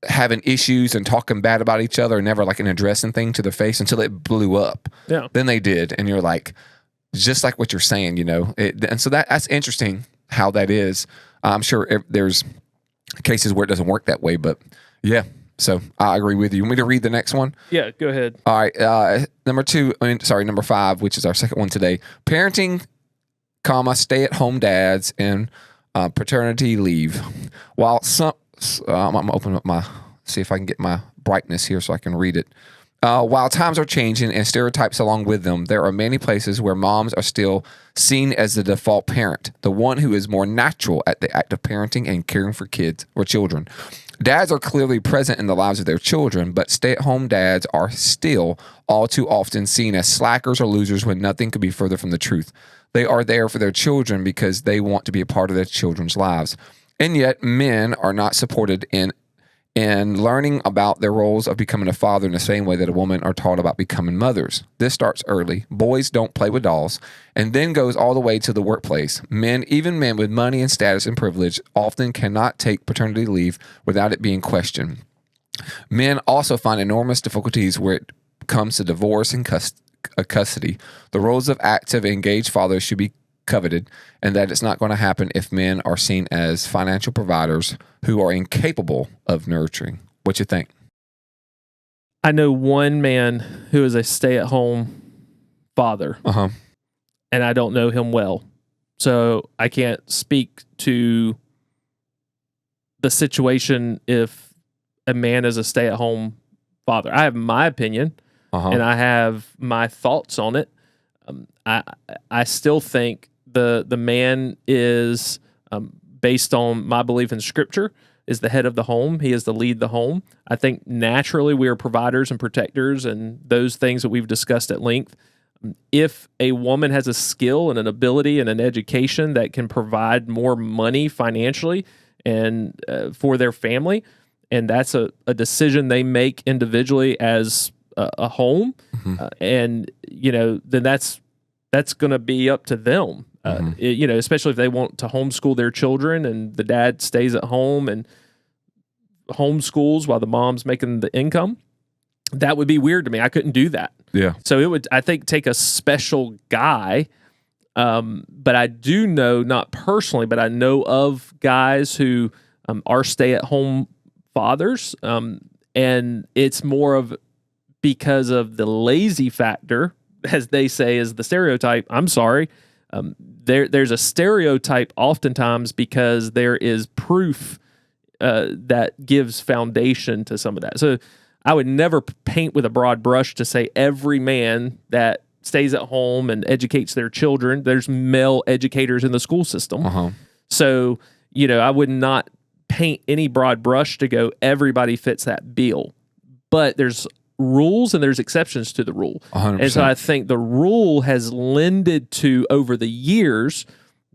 having issues and talking bad about each other and never like an addressing thing to their face until it blew up. Yeah. Then they did. And you're like, just like what you're saying, and so that's interesting how that is. I'm sure there's cases where it doesn't work that way, but yeah. So I agree with you. You want me to read the next one? Yeah, go ahead. All right. Number 5, which is our second one today. Parenting, stay-at-home dads, and paternity leave. While I'm going to open up see if I can get my brightness here so I can read it. While times are changing and stereotypes along with them, there are many places where moms are still seen as the default parent, the one who is more natural at the act of parenting and caring for kids or children. Dads are clearly present in the lives of their children, but stay-at-home dads are still all too often seen as slackers or losers when nothing could be further from the truth. They are there for their children because they want to be a part of their children's lives. And yet, men are not supported in learning about their roles of becoming a father in the same way that a woman are taught about becoming mothers. This starts early. Boys don't play with dolls, and then goes all the way to the workplace. Even men with money and status and privilege, often cannot take paternity leave without it being questioned. Men also find enormous difficulties where it comes to divorce and custody. The roles of active, engaged fathers should be coveted, and that it's not going to happen if men are seen as financial providers who are incapable of nurturing. What you think? I know one man who is a stay-at-home father, and I don't know him well, so I can't speak to the situation if a man is a stay-at-home father. I have my opinion, and I have my thoughts on it. I still think the man is, based on my belief in Scripture, is the head of the home. He is the lead the home. I think naturally we are providers and protectors and those things that we've discussed at length. If a woman has a skill and an ability and an education that can provide more money financially and for their family, and that's a decision they make individually as a home, and then that's going to be up to them. Especially if they want to homeschool their children and the dad stays at home and homeschools while the mom's making the income. That would be weird to me. I couldn't do that. Yeah. So it would, I think, take a special guy. But I do know, not personally, but I know of guys who are stay-at-home fathers. And it's more of because of the lazy factor, as they say, is the stereotype. I'm sorry. There's a stereotype oftentimes because there is proof that gives foundation to some of that. So I would never paint with a broad brush to say every man that stays at home and educates their children. There's male educators in the school system. So, I would not paint any broad brush to go everybody fits that bill. But there's rules and there's exceptions to the rule. 100%. And so I think the rule has lended to over the years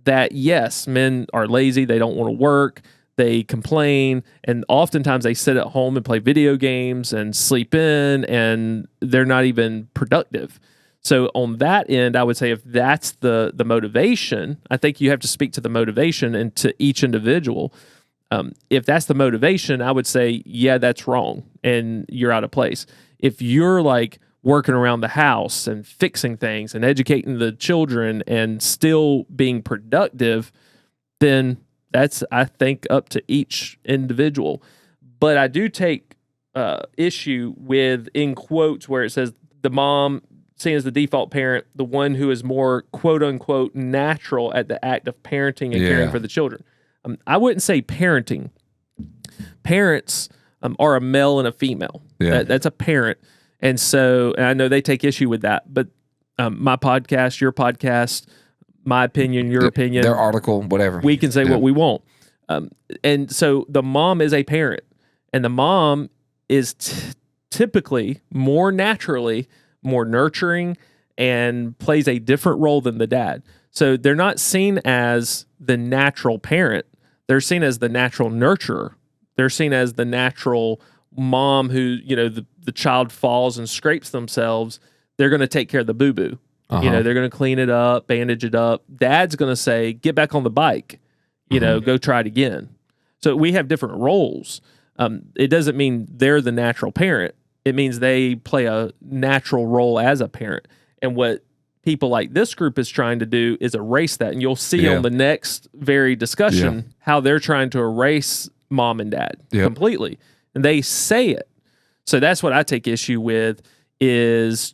that yes, men are lazy, they don't want to work, they complain, and oftentimes they sit at home and play video games and sleep in, and they're not even productive. So on that end, I would say if that's the motivation, I think you have to speak to the motivation and to each individual. If that's the motivation, I would say, yeah, that's wrong and you're out of place. If you're like working around the house and fixing things and educating the children and still being productive, then that's, I think, up to each individual. But I do take issue with, in quotes, where it says the mom seen as the default parent, the one who is more quote unquote natural at the act of parenting and caring for the children. I wouldn't say parenting. Parents are a male and a female. That's a parent. And so, and I know they take issue with that, but my podcast, your podcast, my opinion, your opinion, their article, whatever. We can say what we want. And so the mom is a parent, and the mom is typically more naturally more nurturing and plays a different role than the dad. So they're not seen as the natural parent. They're seen as the natural nurturer. They're seen as the natural mom who, the child falls and scrapes themselves. They're going to take care of the boo-boo. They're going to clean it up, bandage it up. Dad's going to say, get back on the bike, go try it again. So we have different roles. It doesn't mean they're the natural parent. It means they play a natural role as a parent. And what people like this group is trying to do is erase that. And you'll see on the next very discussion how they're trying to erase mom and dad completely. And they say it. So that's what I take issue with is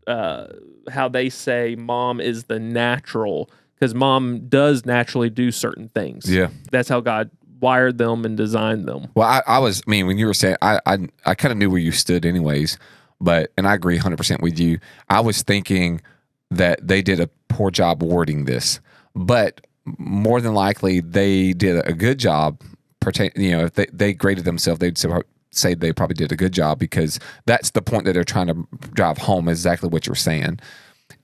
how they say mom is the natural, because mom does naturally do certain things. Yeah. That's how God wired them and designed them. Well, when you were saying, I kind of knew where you stood anyways, and I agree 100% with you. I was thinking that they did a poor job wording this, but more than likely they did a good job. If they graded themselves, they'd say they probably did a good job, because that's the point that they're trying to drive home, exactly what you're saying.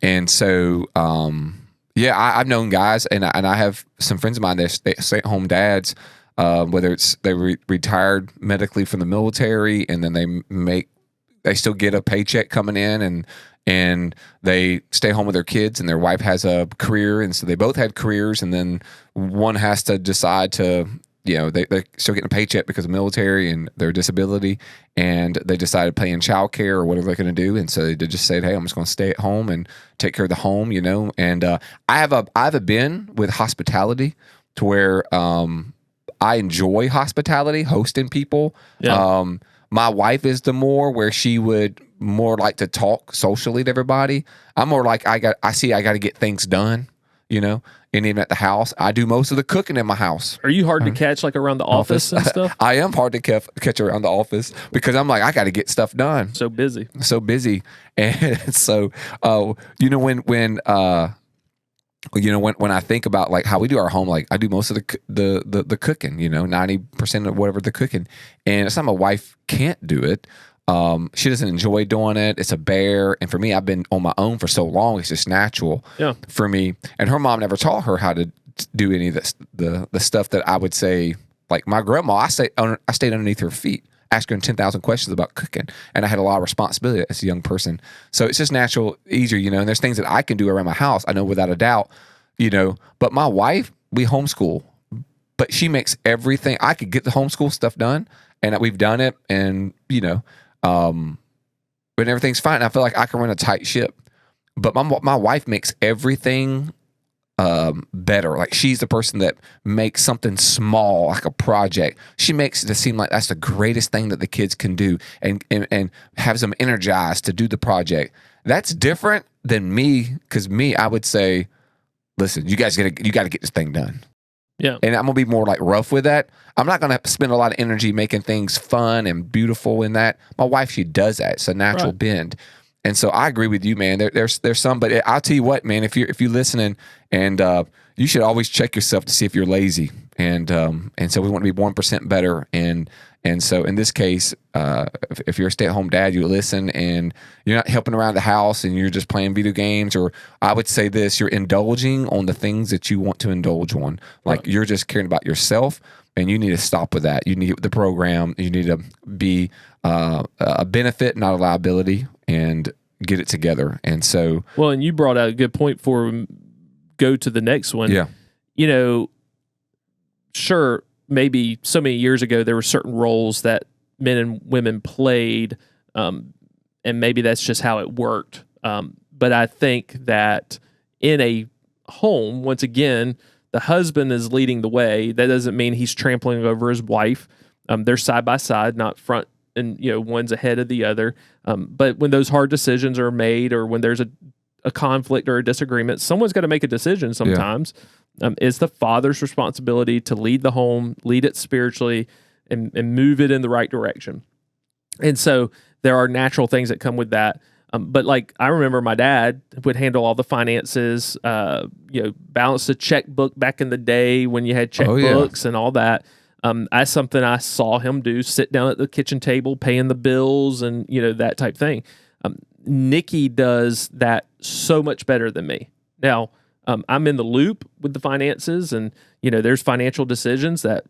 And so, I've known guys, and I have some friends of mine that stay-at-home dads, whether it's they retired medically from the military, and then they still get a paycheck coming in, and they stay home with their kids, and their wife has a career, and so they both had careers, and then one has to decide to, they're still getting a paycheck because of military and their disability, and they decided paying child care or whatever they're going to do, and so they just said, hey, I'm just going to stay at home and take care of the home, and I have a been with hospitality to where I enjoy hospitality, hosting people. Yeah. My wife is the more where she would more like to talk socially to everybody. I'm more like I got to get things done, and even at the house, I do most of the cooking in my house. Are you hard to catch like around the office and stuff? I am hard to catch around the office because I'm like, I got to get stuff done. So busy. And so, when I think about like how we do our home, like I do most of the cooking, 90% of whatever the cooking, and it's not my wife can't do it. She doesn't enjoy doing it. It's a bear. And for me, I've been on my own for so long. It's just natural for me. And her mom never taught her how to do any of this, the stuff that I would say, like my grandma, I stayed underneath her feet, asking her 10,000 questions about cooking. And I had a lot of responsibility as a young person. So it's just natural, easier, and there's things that I can do around my house. I know without a doubt, but my wife, we homeschool, but she makes everything. I could get the homeschool stuff done, and we've done it. And, but everything's fine. I feel like I can run a tight ship, but my wife makes everything better. Like she's the person that makes something small, like a project. She makes it seem like that's the greatest thing that the kids can do, and has them energized to do the project. That's different than me, because I would say, listen, you got to get this thing done. Yeah. And I'm going to be more like rough with that. I'm not going to spend a lot of energy making things fun and beautiful in that. My wife, she does that. It's a natural bend. And so I agree with you, man. There's some, but I'll tell you what, man, if you're listening, and you should always check yourself to see if you're lazy. And so we want to be 1% better. And so in this case, if you're a stay-at-home dad, you listen and you're not helping around the house and you're just playing video games, or I would say this, you're indulging on the things that you want to indulge on. Like you're just caring about yourself, and you need to stop with that. You need the program. You need to be a benefit, not a liability, and get it together. And so... Well, and you brought out a good point for go to the next one. Yeah. Sure, maybe so many years ago, there were certain roles that men and women played, and maybe that's just how it worked. But I think that in a home, once again, the husband is leading the way. That doesn't mean he's trampling over his wife. They're side by side, not front and one's ahead of the other. But when those hard decisions are made, or when there's a conflict or a disagreement, someone's got to make a decision sometimes. It's the father's responsibility to lead the home, lead it spiritually, and move it in the right direction. And so there are natural things that come with that. But like, I remember my dad would handle all the finances, balance the checkbook back in the day when you had checkbooks and all that. That's something I saw him do, sit down at the kitchen table, paying the bills and, that type thing. Nikki does that so much better than me. Now, I'm in the loop with the finances, and, there's financial decisions that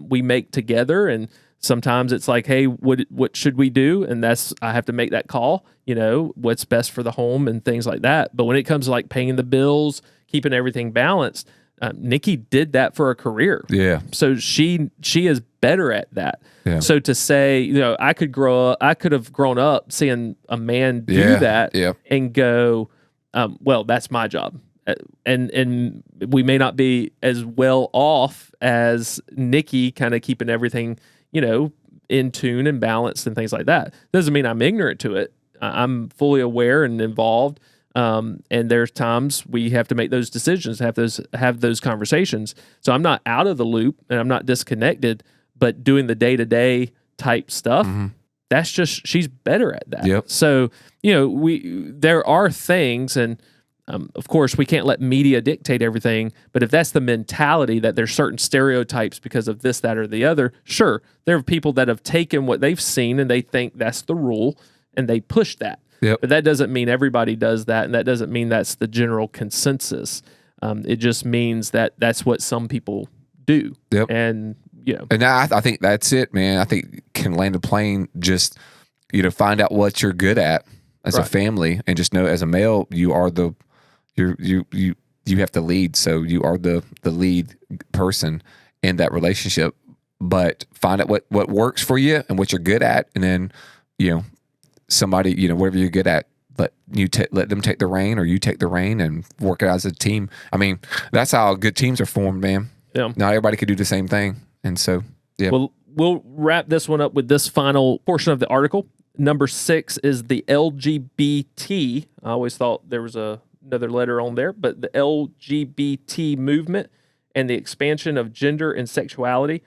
we make together, and sometimes it's like, hey, what should we do? And I have to make that call, what's best for the home and things like that. But when it comes to like paying the bills, keeping everything balanced, Nikki did that for a career. Yeah. So she is better at that. Yeah. So to say, I could have grown up seeing a man do that and go, well, that's my job. And we may not be as well off as Nikki, kind of keeping everything, in tune and balanced and things like that. Doesn't mean I'm ignorant to it. I'm fully aware and involved. And there's times we have to make those decisions, have those conversations. So I'm not out of the loop and I'm not disconnected, but doing the day-to-day type stuff, that's just, she's better at that. Yep. So, there are things, and of course, we can't let media dictate everything, but if that's the mentality that there's certain stereotypes because of this, that, or the other, sure, there are people that have taken what they've seen and they think that's the rule and they push that. Yep. But that doesn't mean everybody does that, and that doesn't mean that's the general consensus. It just means that that's what some people do. Yep. And, And I think that's it, man. I think can land a plane, just, find out what you're good at as a family, and just know as a male, you are you have to lead. So you are the lead person in that relationship, but find out what works for you and what you're good at. And then, somebody, whatever you're good at, let them take the reign, or you take the reign, and work it out as a team. I mean, that's how good teams are formed, man. Yeah. Not everybody could do the same thing. And so, yeah. Well, we'll wrap this one up with this final portion of the article. Number 6 is the LGBT. I always thought there was another letter on there, but the LGBT movement and the expansion of gender and sexuality.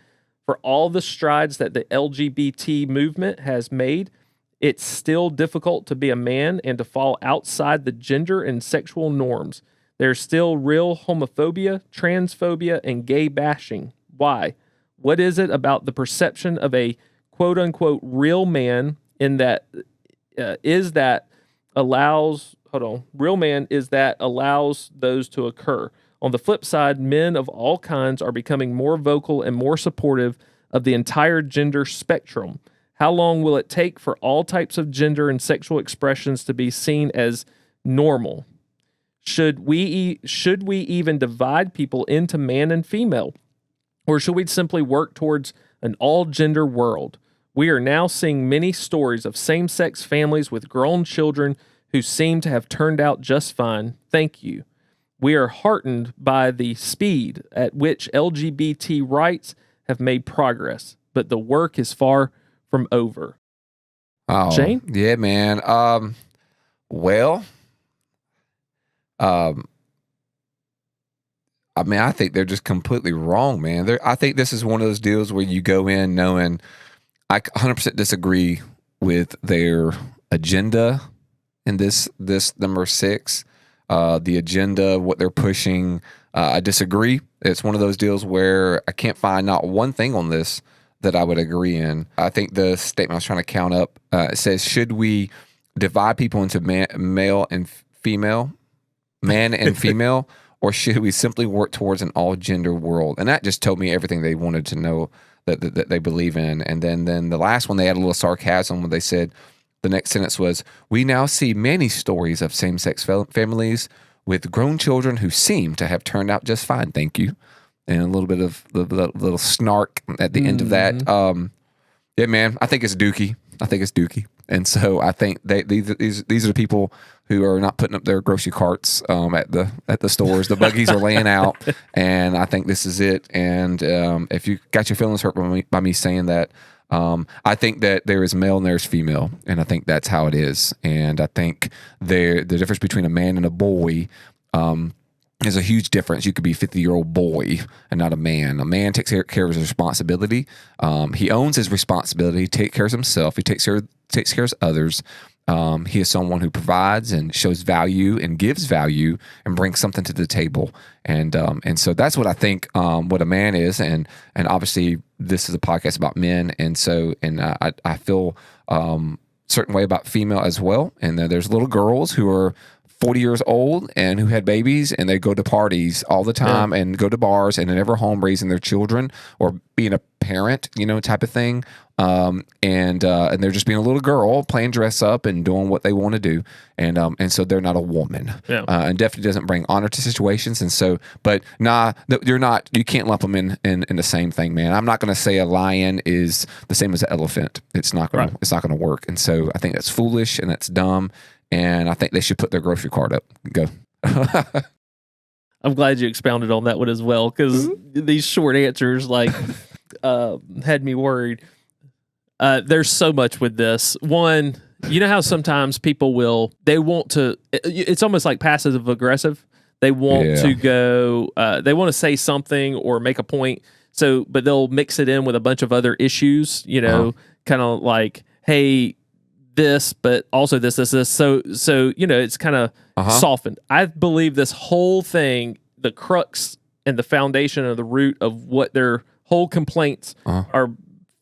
For all the strides that the LGBT movement has made, it's still difficult to be a man and to fall outside the gender and sexual norms. There's still real homophobia, transphobia, and gay bashing. Why? What is it about the perception of a quote-unquote real man real man is that allows those to occur? On the flip side, men of all kinds are becoming more vocal and more supportive of the entire gender spectrum. How long will it take for all types of gender and sexual expressions to be seen as normal? Should we even divide people into man and female? Or should we simply work towards an all-gender world? We are now seeing many stories of same-sex families with grown children who seem to have turned out just fine. Thank you. We are heartened by the speed at which LGBT rights have made progress, but the work is far from over. Oh, Shane? Yeah, man. I mean, I think they're just completely wrong, man. I think this is one of those deals where you go in knowing I 100% disagree with their agenda in this number 6. The agenda, what they're pushing, I disagree. It's one of those deals where I can't find not one thing on this that I would agree in. I think the statement I was trying to count up, it says, should we divide people into male and female, man and female, or should we simply work towards an all-gender world? And that just told me everything they wanted to know that they believe in. And then the last one, they had a little sarcasm when they said, the next sentence was, we now see many stories of same-sex families with grown children who seem to have turned out just fine. Thank you. And a little bit of the little snark at the end of that. Yeah, man, I think it's dookie. And so I think these are the people who are not putting up their grocery carts at the stores. The buggies are laying out, and I think this is it. And if you got your feelings hurt by me saying that, I think that there is male and there's female, and I think that's how it is. And I think the difference between a man and a boy is a huge difference. You could be a 50-year-old boy and not a man. A man takes care of his responsibility. He owns his responsibility. He takes care of himself. He takes care of others. He is someone who provides and shows value and gives value and brings something to the table. And so that's what I think what a man is. And obviously this is a podcast about men. And so I feel certain way about female as well. And there's little girls who are 40 years old and who had babies, and they go to parties all the time and go to bars, and they're never home raising their children or being a parent, type of thing. And they're just being a little girl playing dress up and doing what they want to do. And so they're not a woman, and definitely doesn't bring honor to situations. And so, but you can't lump them in the same thing, man. I'm not going to say a lion is the same as an elephant. It's not going to work. And so I think that's foolish and that's dumb. And I think they should put their grocery cart up. Go. I'm glad you expounded on that one as well, because these short answers had me worried. There's so much with this. One, you know how sometimes people it's almost like passive aggressive. They want to go, they want to say something or make a point. So, but they'll mix it in with a bunch of other issues, kind of like, hey, this, but also this. So it's kind of softened. I believe this whole thing, the crux and the foundation of the root of what their whole complaints are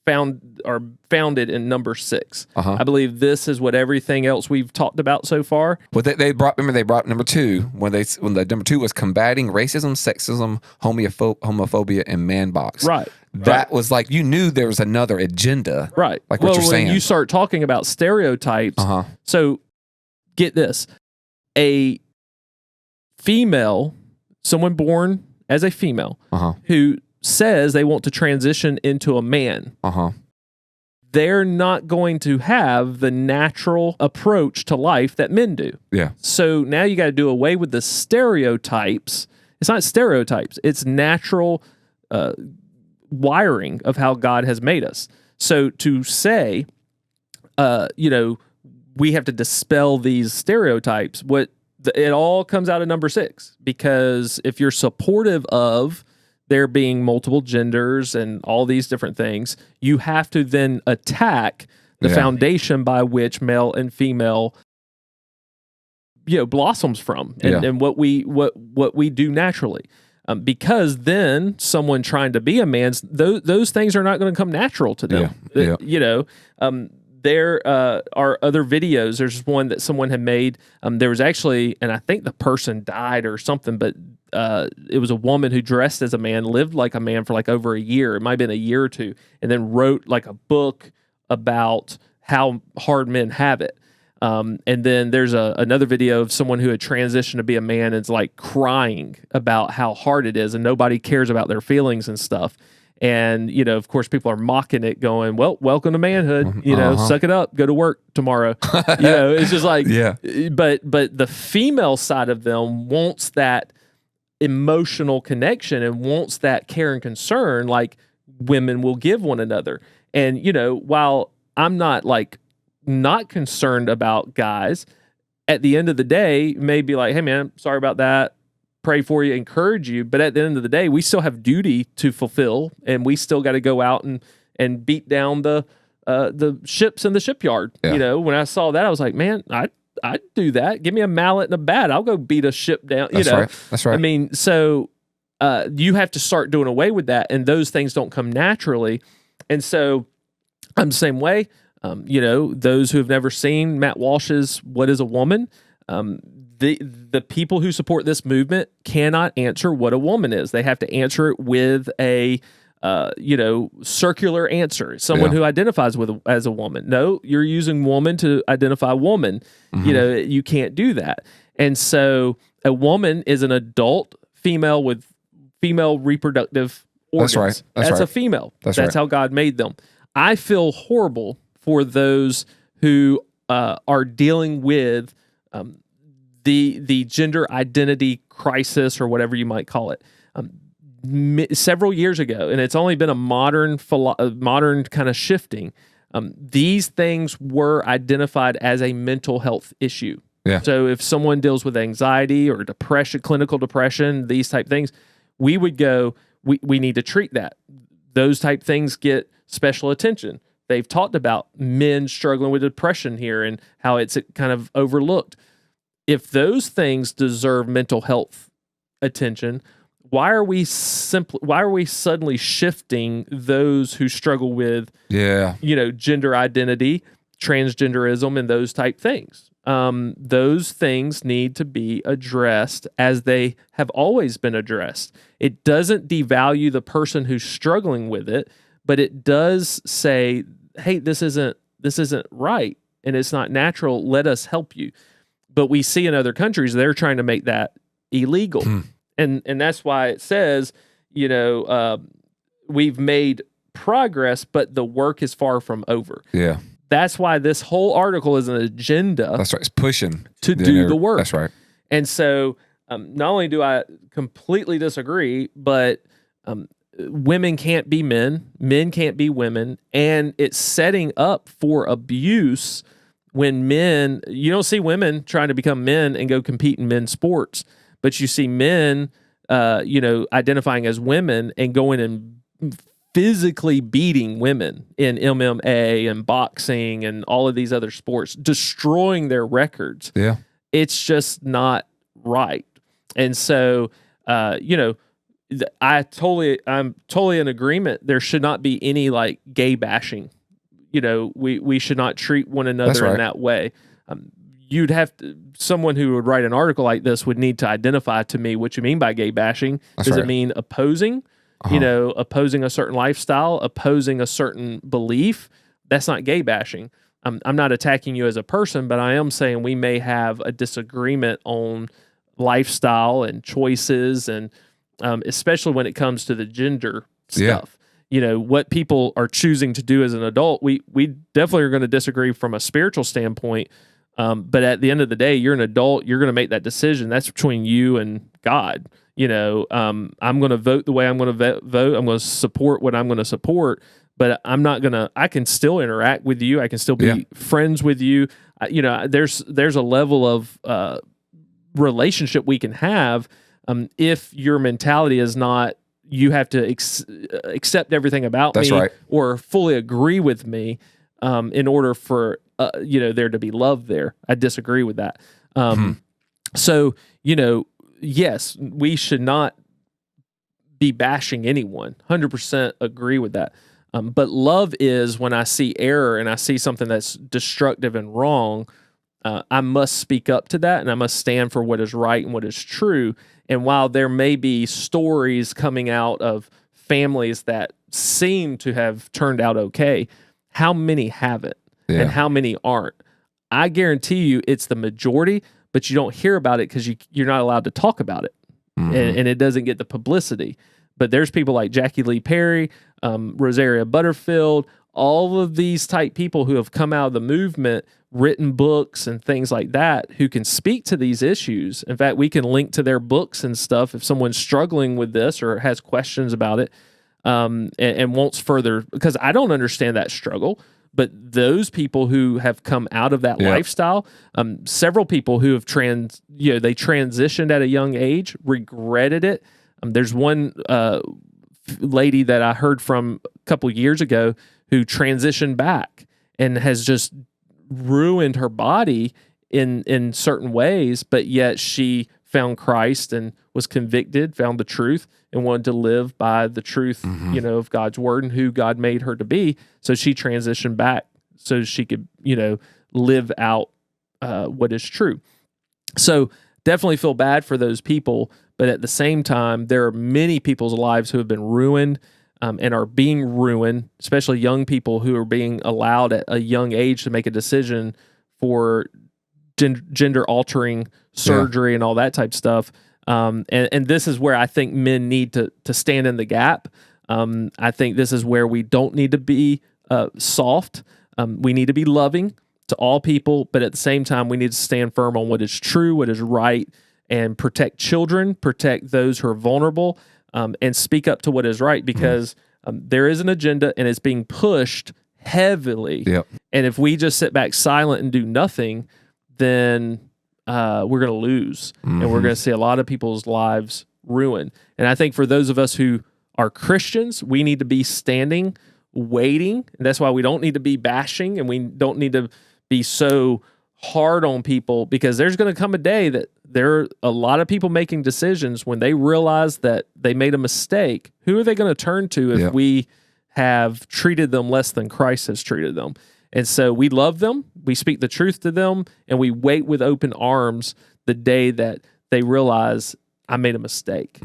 founded in number 6. I believe this is what everything else we've talked about so far. Well, they brought number 2 when the number 2 was combating racism, sexism, homophobia, and man box. Right. That was like, you knew there was another agenda. Right. Like what you're saying. When you start talking about stereotypes, so get this, a female, someone born as a female who says they want to transition into a man, they're not going to have the natural approach to life that men do. Yeah. So now you got to do away with the stereotypes. It's not stereotypes. It's natural wiring of how God has made us. So to say, we have to dispel these stereotypes, it all comes out of number 6, because if you're supportive of there being multiple genders and all these different things, you have to then attack the foundation by which male and female blossoms from, and what we do naturally. Because then someone trying to be a man, those things are not going to come natural to them. There are other videos. There's one that someone had made. There was actually, and I think the person died or something, but it was a woman who dressed as a man, lived like a man for like over a year. It might have been a year or two, and then wrote like a book about how hard men have it. And then there's another video of someone who had transitioned to be a man and is like crying about how hard it is, and nobody cares about their feelings and stuff. And, of course, people are mocking it, going, well, welcome to manhood, suck it up, go to work tomorrow. It's just like, but the female side of them wants that emotional connection and wants that care and concern like women will give one another. And, while I'm not concerned about guys, at the end of the day, maybe like, hey man, sorry about that, pray for you, encourage you, but at the end of the day, we still have duty to fulfill, and we still got to go out and beat down the ships in the shipyard. When I saw that, I was like, man, I'd do that. Give me a mallet and a bat, I'll go beat a ship down. That's right. I mean, so you have to start doing away with that, and those things don't come naturally. And so I'm the same way. Those who have never seen Matt Walsh's "What is a Woman," the people who support this movement cannot answer what a woman is. They have to answer it with a circular answer. Someone who identifies as a woman. No, you're using woman to identify woman. You can't do that. And so a woman is an adult female with female reproductive organs. That's a female. That's how God made them. I feel horrible for those who are dealing with the gender identity crisis, or whatever you might call it. several years ago, and it's only been a modern kind of shifting. These things were identified as a mental health issue. Yeah. So if someone deals with anxiety or depression, clinical depression, these type things, we would go, we need to treat that. Those type things get special attention. They've talked about men struggling with depression here and how it's kind of overlooked. If those things deserve mental health attention, why are we suddenly shifting those who struggle with gender identity, transgenderism, and those type things? Those things need to be addressed as they have always been addressed. It doesn't devalue the person who's struggling with it, but it does say, hey, this isn't right and it's not natural. Let us help you. But we see in other countries, they're trying to make that illegal. And that's why it says, we've made progress, but the work is far from over. Yeah. That's why this whole article is an agenda. That's right. It's pushing to do the work. That's right. And so not only do I completely disagree, but women can't be men can't be women, and it's setting up for abuse when men, you don't see women trying to become men and go compete in men's sports, but you see men, identifying as women and going and physically beating women in MMA and boxing and all of these other sports, destroying their records. Yeah. It's just not right. And so, I'm totally in agreement. There should not be any like gay bashing. We should not treat one another in that way. You'd have to, someone who would write an article like this would need to identify to me what you mean by gay bashing. Does it mean opposing? Opposing a certain lifestyle, opposing a certain belief? That's not gay bashing. I'm not attacking you as a person, but I am saying we may have a disagreement on lifestyle and choices, and especially when it comes to the gender stuff. What people are choosing to do as an adult, we definitely are going to disagree from a spiritual standpoint. But at the end of the day, you're an adult. You're going to make that decision. That's between you and God. I'm going to vote the way I'm going to vote. I'm going to support what I'm going to support. But I'm not going to. I can still interact with you. I can still be friends with you. There's a level of relationship we can have if your mentality is not, you have to accept everything about me or fully agree with me in order for there to be love there. I disagree with that. So yes, we should not be bashing anyone. 100% agree with that. But love is when I see error and I see something that's destructive and wrong, I must speak up to that and I must stand for what is right and what is true. And while there may be stories coming out of families that seem to have turned out okay, how many haven't and how many aren't? I guarantee you it's the majority, but you don't hear about it because you're not allowed to talk about it. And it doesn't get the publicity. But there's people like Jackie Lee Perry, Rosaria Butterfield, all of these type people who have come out of the movement, written books and things like that, who can speak to these issues. In fact, we can link to their books and stuff if someone's struggling with this or has questions about it and wants further, because I don't understand that struggle. But those people who have come out of that lifestyle, several people who have they transitioned at a young age, regretted it. There's one lady that I heard from a couple years ago who transitioned back and has just ruined her body in certain ways, but yet she found Christ and was convicted, found the truth, and wanted to live by the truth, of God's word and who God made her to be. So she transitioned back so she could, live out what is true. So definitely feel bad for those people, but at the same time, there are many people's lives who have been ruined and are being ruined, especially young people who are being allowed at a young age to make a decision for gender altering surgery and all that type of stuff. And this is where I think men need to stand in the gap. I think this is where we don't need to be soft. We need to be loving to all people, but at the same time, we need to stand firm on what is true, what is right, and protect children, protect those who are vulnerable. and speak up to what is right, because there is an agenda and it's being pushed heavily. Yep. And if we just sit back silent and do nothing, then we're going to lose, and we're going to see a lot of people's lives ruined. And I think for those of us who are Christians, we need to be standing, waiting. And that's why we don't need to be bashing, and we don't need to be so hard on people, because there's going to come a day that there are a lot of people making decisions when they realize that they made a mistake. Who are they going to turn to if we have treated them less than Christ has treated them? And so we love them, we speak the truth to them, and we wait with open arms the day that they realize I made a mistake,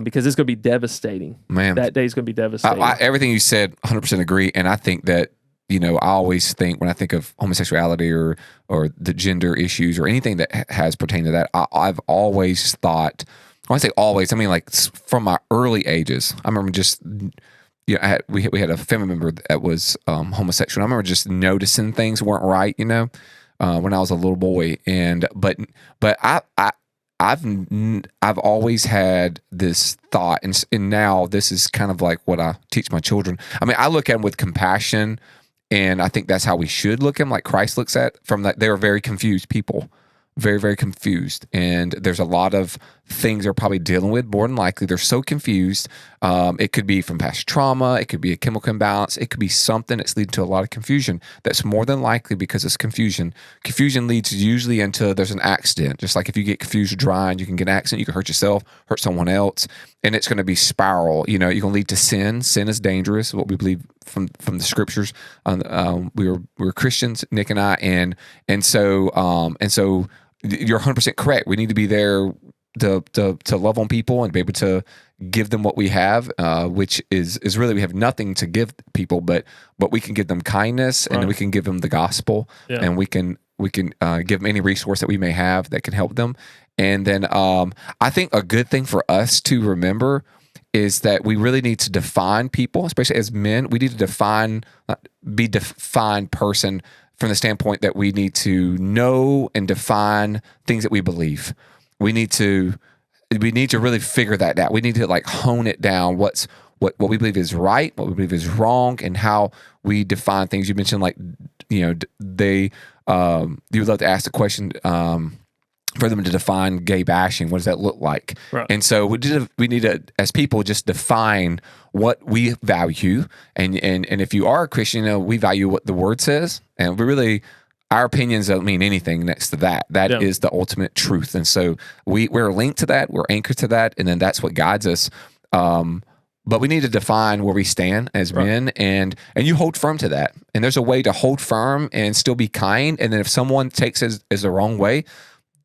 because it's going to be devastating. Man, that day is going to be devastating. Everything you said, 100% agree. And I think that, I always think when I think of homosexuality or the gender issues or anything that has pertained to that, I've always thought, when I say always, I mean like from my early ages. I remember just, we had a family member that was homosexual. I remember just noticing things weren't right, when I was a little boy. But I've always had this thought, and now this is kind of like what I teach my children. I mean, I look at them with compassion, and I think that's how we should look at them, like Christ looks at from that. They're very confused people, very, very confused. And there's a lot of things they're probably dealing with. More than likely, they're so confused. It could be from past trauma. It could be a chemical imbalance. It could be something that's leading to a lot of confusion. That's more than likely because it's confusion. Confusion leads usually into there's an accident. Just like if you get confused driving, you can get an accident. You can hurt yourself, hurt someone else, and it's going to be spiral. You're going to lead to sin. Sin is dangerous. What we believe from the scriptures. We were Christians, Nick and I, and so you're 100% correct. We need to be there to love on people and be able to give them what we have, which is really we have nothing to give people, but we can give them kindness, and we can give them the gospel, and we can give them any resource that we may have that can help them. And then I think a good thing for us to remember is that we really need to define people, especially as men. We need to be defined person from the standpoint that we need to know and define things that we believe. We need to really figure that out. We need to like hone it down. What we believe is right, what we believe is wrong, and how we define things. You mentioned like, you would love to ask the question for them to define gay bashing. What does that look like? Right. And so we need to, as people, just define what we value. And if you are a Christian, we value what the Word says, and we really. Our opinions don't mean anything next to that. That is the ultimate truth. And so we're linked to that. We're anchored to that. And then that's what guides us. But we need to define where we stand as men, and you hold firm to that. And there's a way to hold firm and still be kind. And then if someone takes it as the wrong way,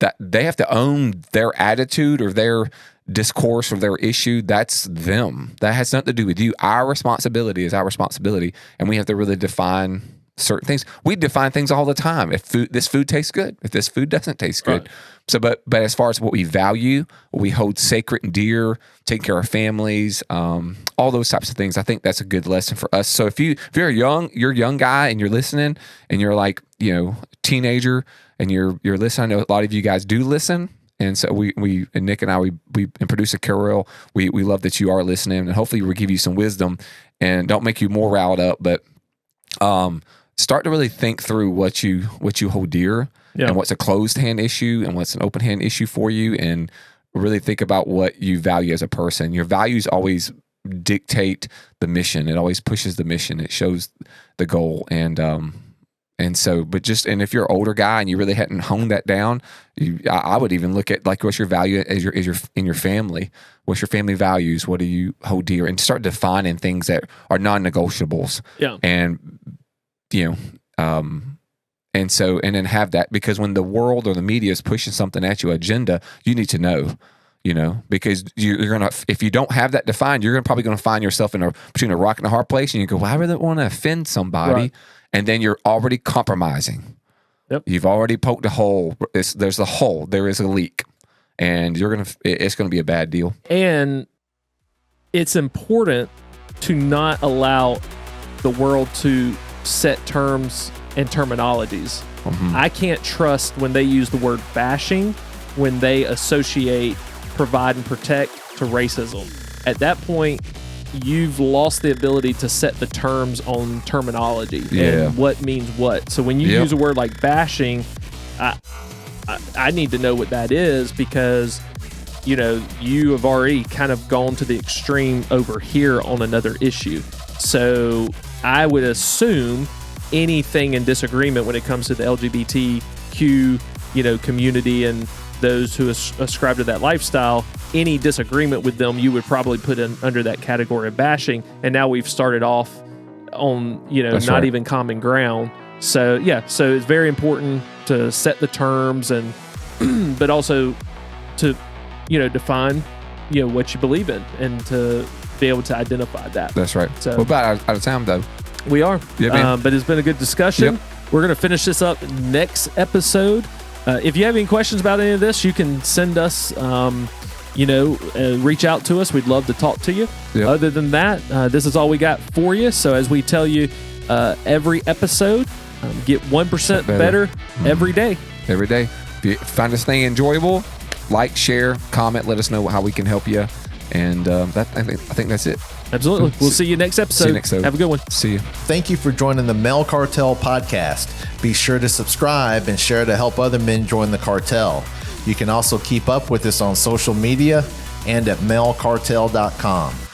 that they have to own their attitude or their discourse or their issue. That's them. That has nothing to do with you. Our responsibility is our responsibility. And we have to really define certain things. We define things all the time. If this food tastes good, if this food doesn't taste good. Right. So, but as far as what we value, what we hold sacred and dear, taking care of families, all those types of things, I think that's a good lesson for us. So if you're a young guy and you're listening, and you're like, teenager, and you're listening, I know a lot of you guys do listen. And so we and Nick and I, we and producer Carol, we love that you are listening, and hopefully we'll give you some wisdom and don't make you more riled up, but start to really think through what you hold dear, and what's a closed hand issue and what's an open hand issue for you, and really think about what you value as a person. Your values always dictate the mission. It always pushes the mission. It shows the goal. And so, and if you're an older guy and you really hadn't honed that down, I would even look at like, what's your value in your family? What's your family values? What do you hold dear? And start defining things that are non-negotiables. Yeah. And and then have that, because when the world or the media is pushing something at you, agenda, you need to know, because you're gonna, if you don't have that defined, you're probably gonna find yourself between a rock and a hard place, and you go, well, I really want to offend somebody, right. And then you're already compromising. Yep. You've already poked a hole. There's a hole. There is a leak, and it's gonna be a bad deal. And it's important to not allow the world to set terms and terminologies. Mm-hmm. I can't trust when they use the word bashing, when they associate provide and protect to racism. at that point, you've lost the ability to set the terms on terminology and what means what. So when you use a word like bashing, I need to know what that is, because you know, you have already kind of gone to the extreme over here on another issue. So I would assume anything in disagreement when it comes to the LGBTQ, you know, community and those who ascribe to that lifestyle, any disagreement with them, you would probably put in under that category of bashing. And now we've started off on, you know, not even common ground. So yeah, so it's very important to set the terms and, but also to, you know, define, you know, what you believe in and to be able to identify that. That's right. So we're about out of time though. We are. Yeah, but it's been a good discussion. Yep. We're going to finish this up next episode. If you have any questions about any of this, you can send us, you know, reach out to us. We'd love to talk to you. Yep. Other than that, this is all we got for you. So as we tell you every episode, get 1% better every day. Every day. If you find this thing enjoyable, like, share, comment, let us know how we can help you. And I think that's it. Absolutely. We'll see you next episode. See you next episode. Have a good one. See you. Thank you for joining the Male Cartel podcast. Be sure to subscribe and share to help other men join the cartel. You can also keep up with us on social media and at malecartel.com.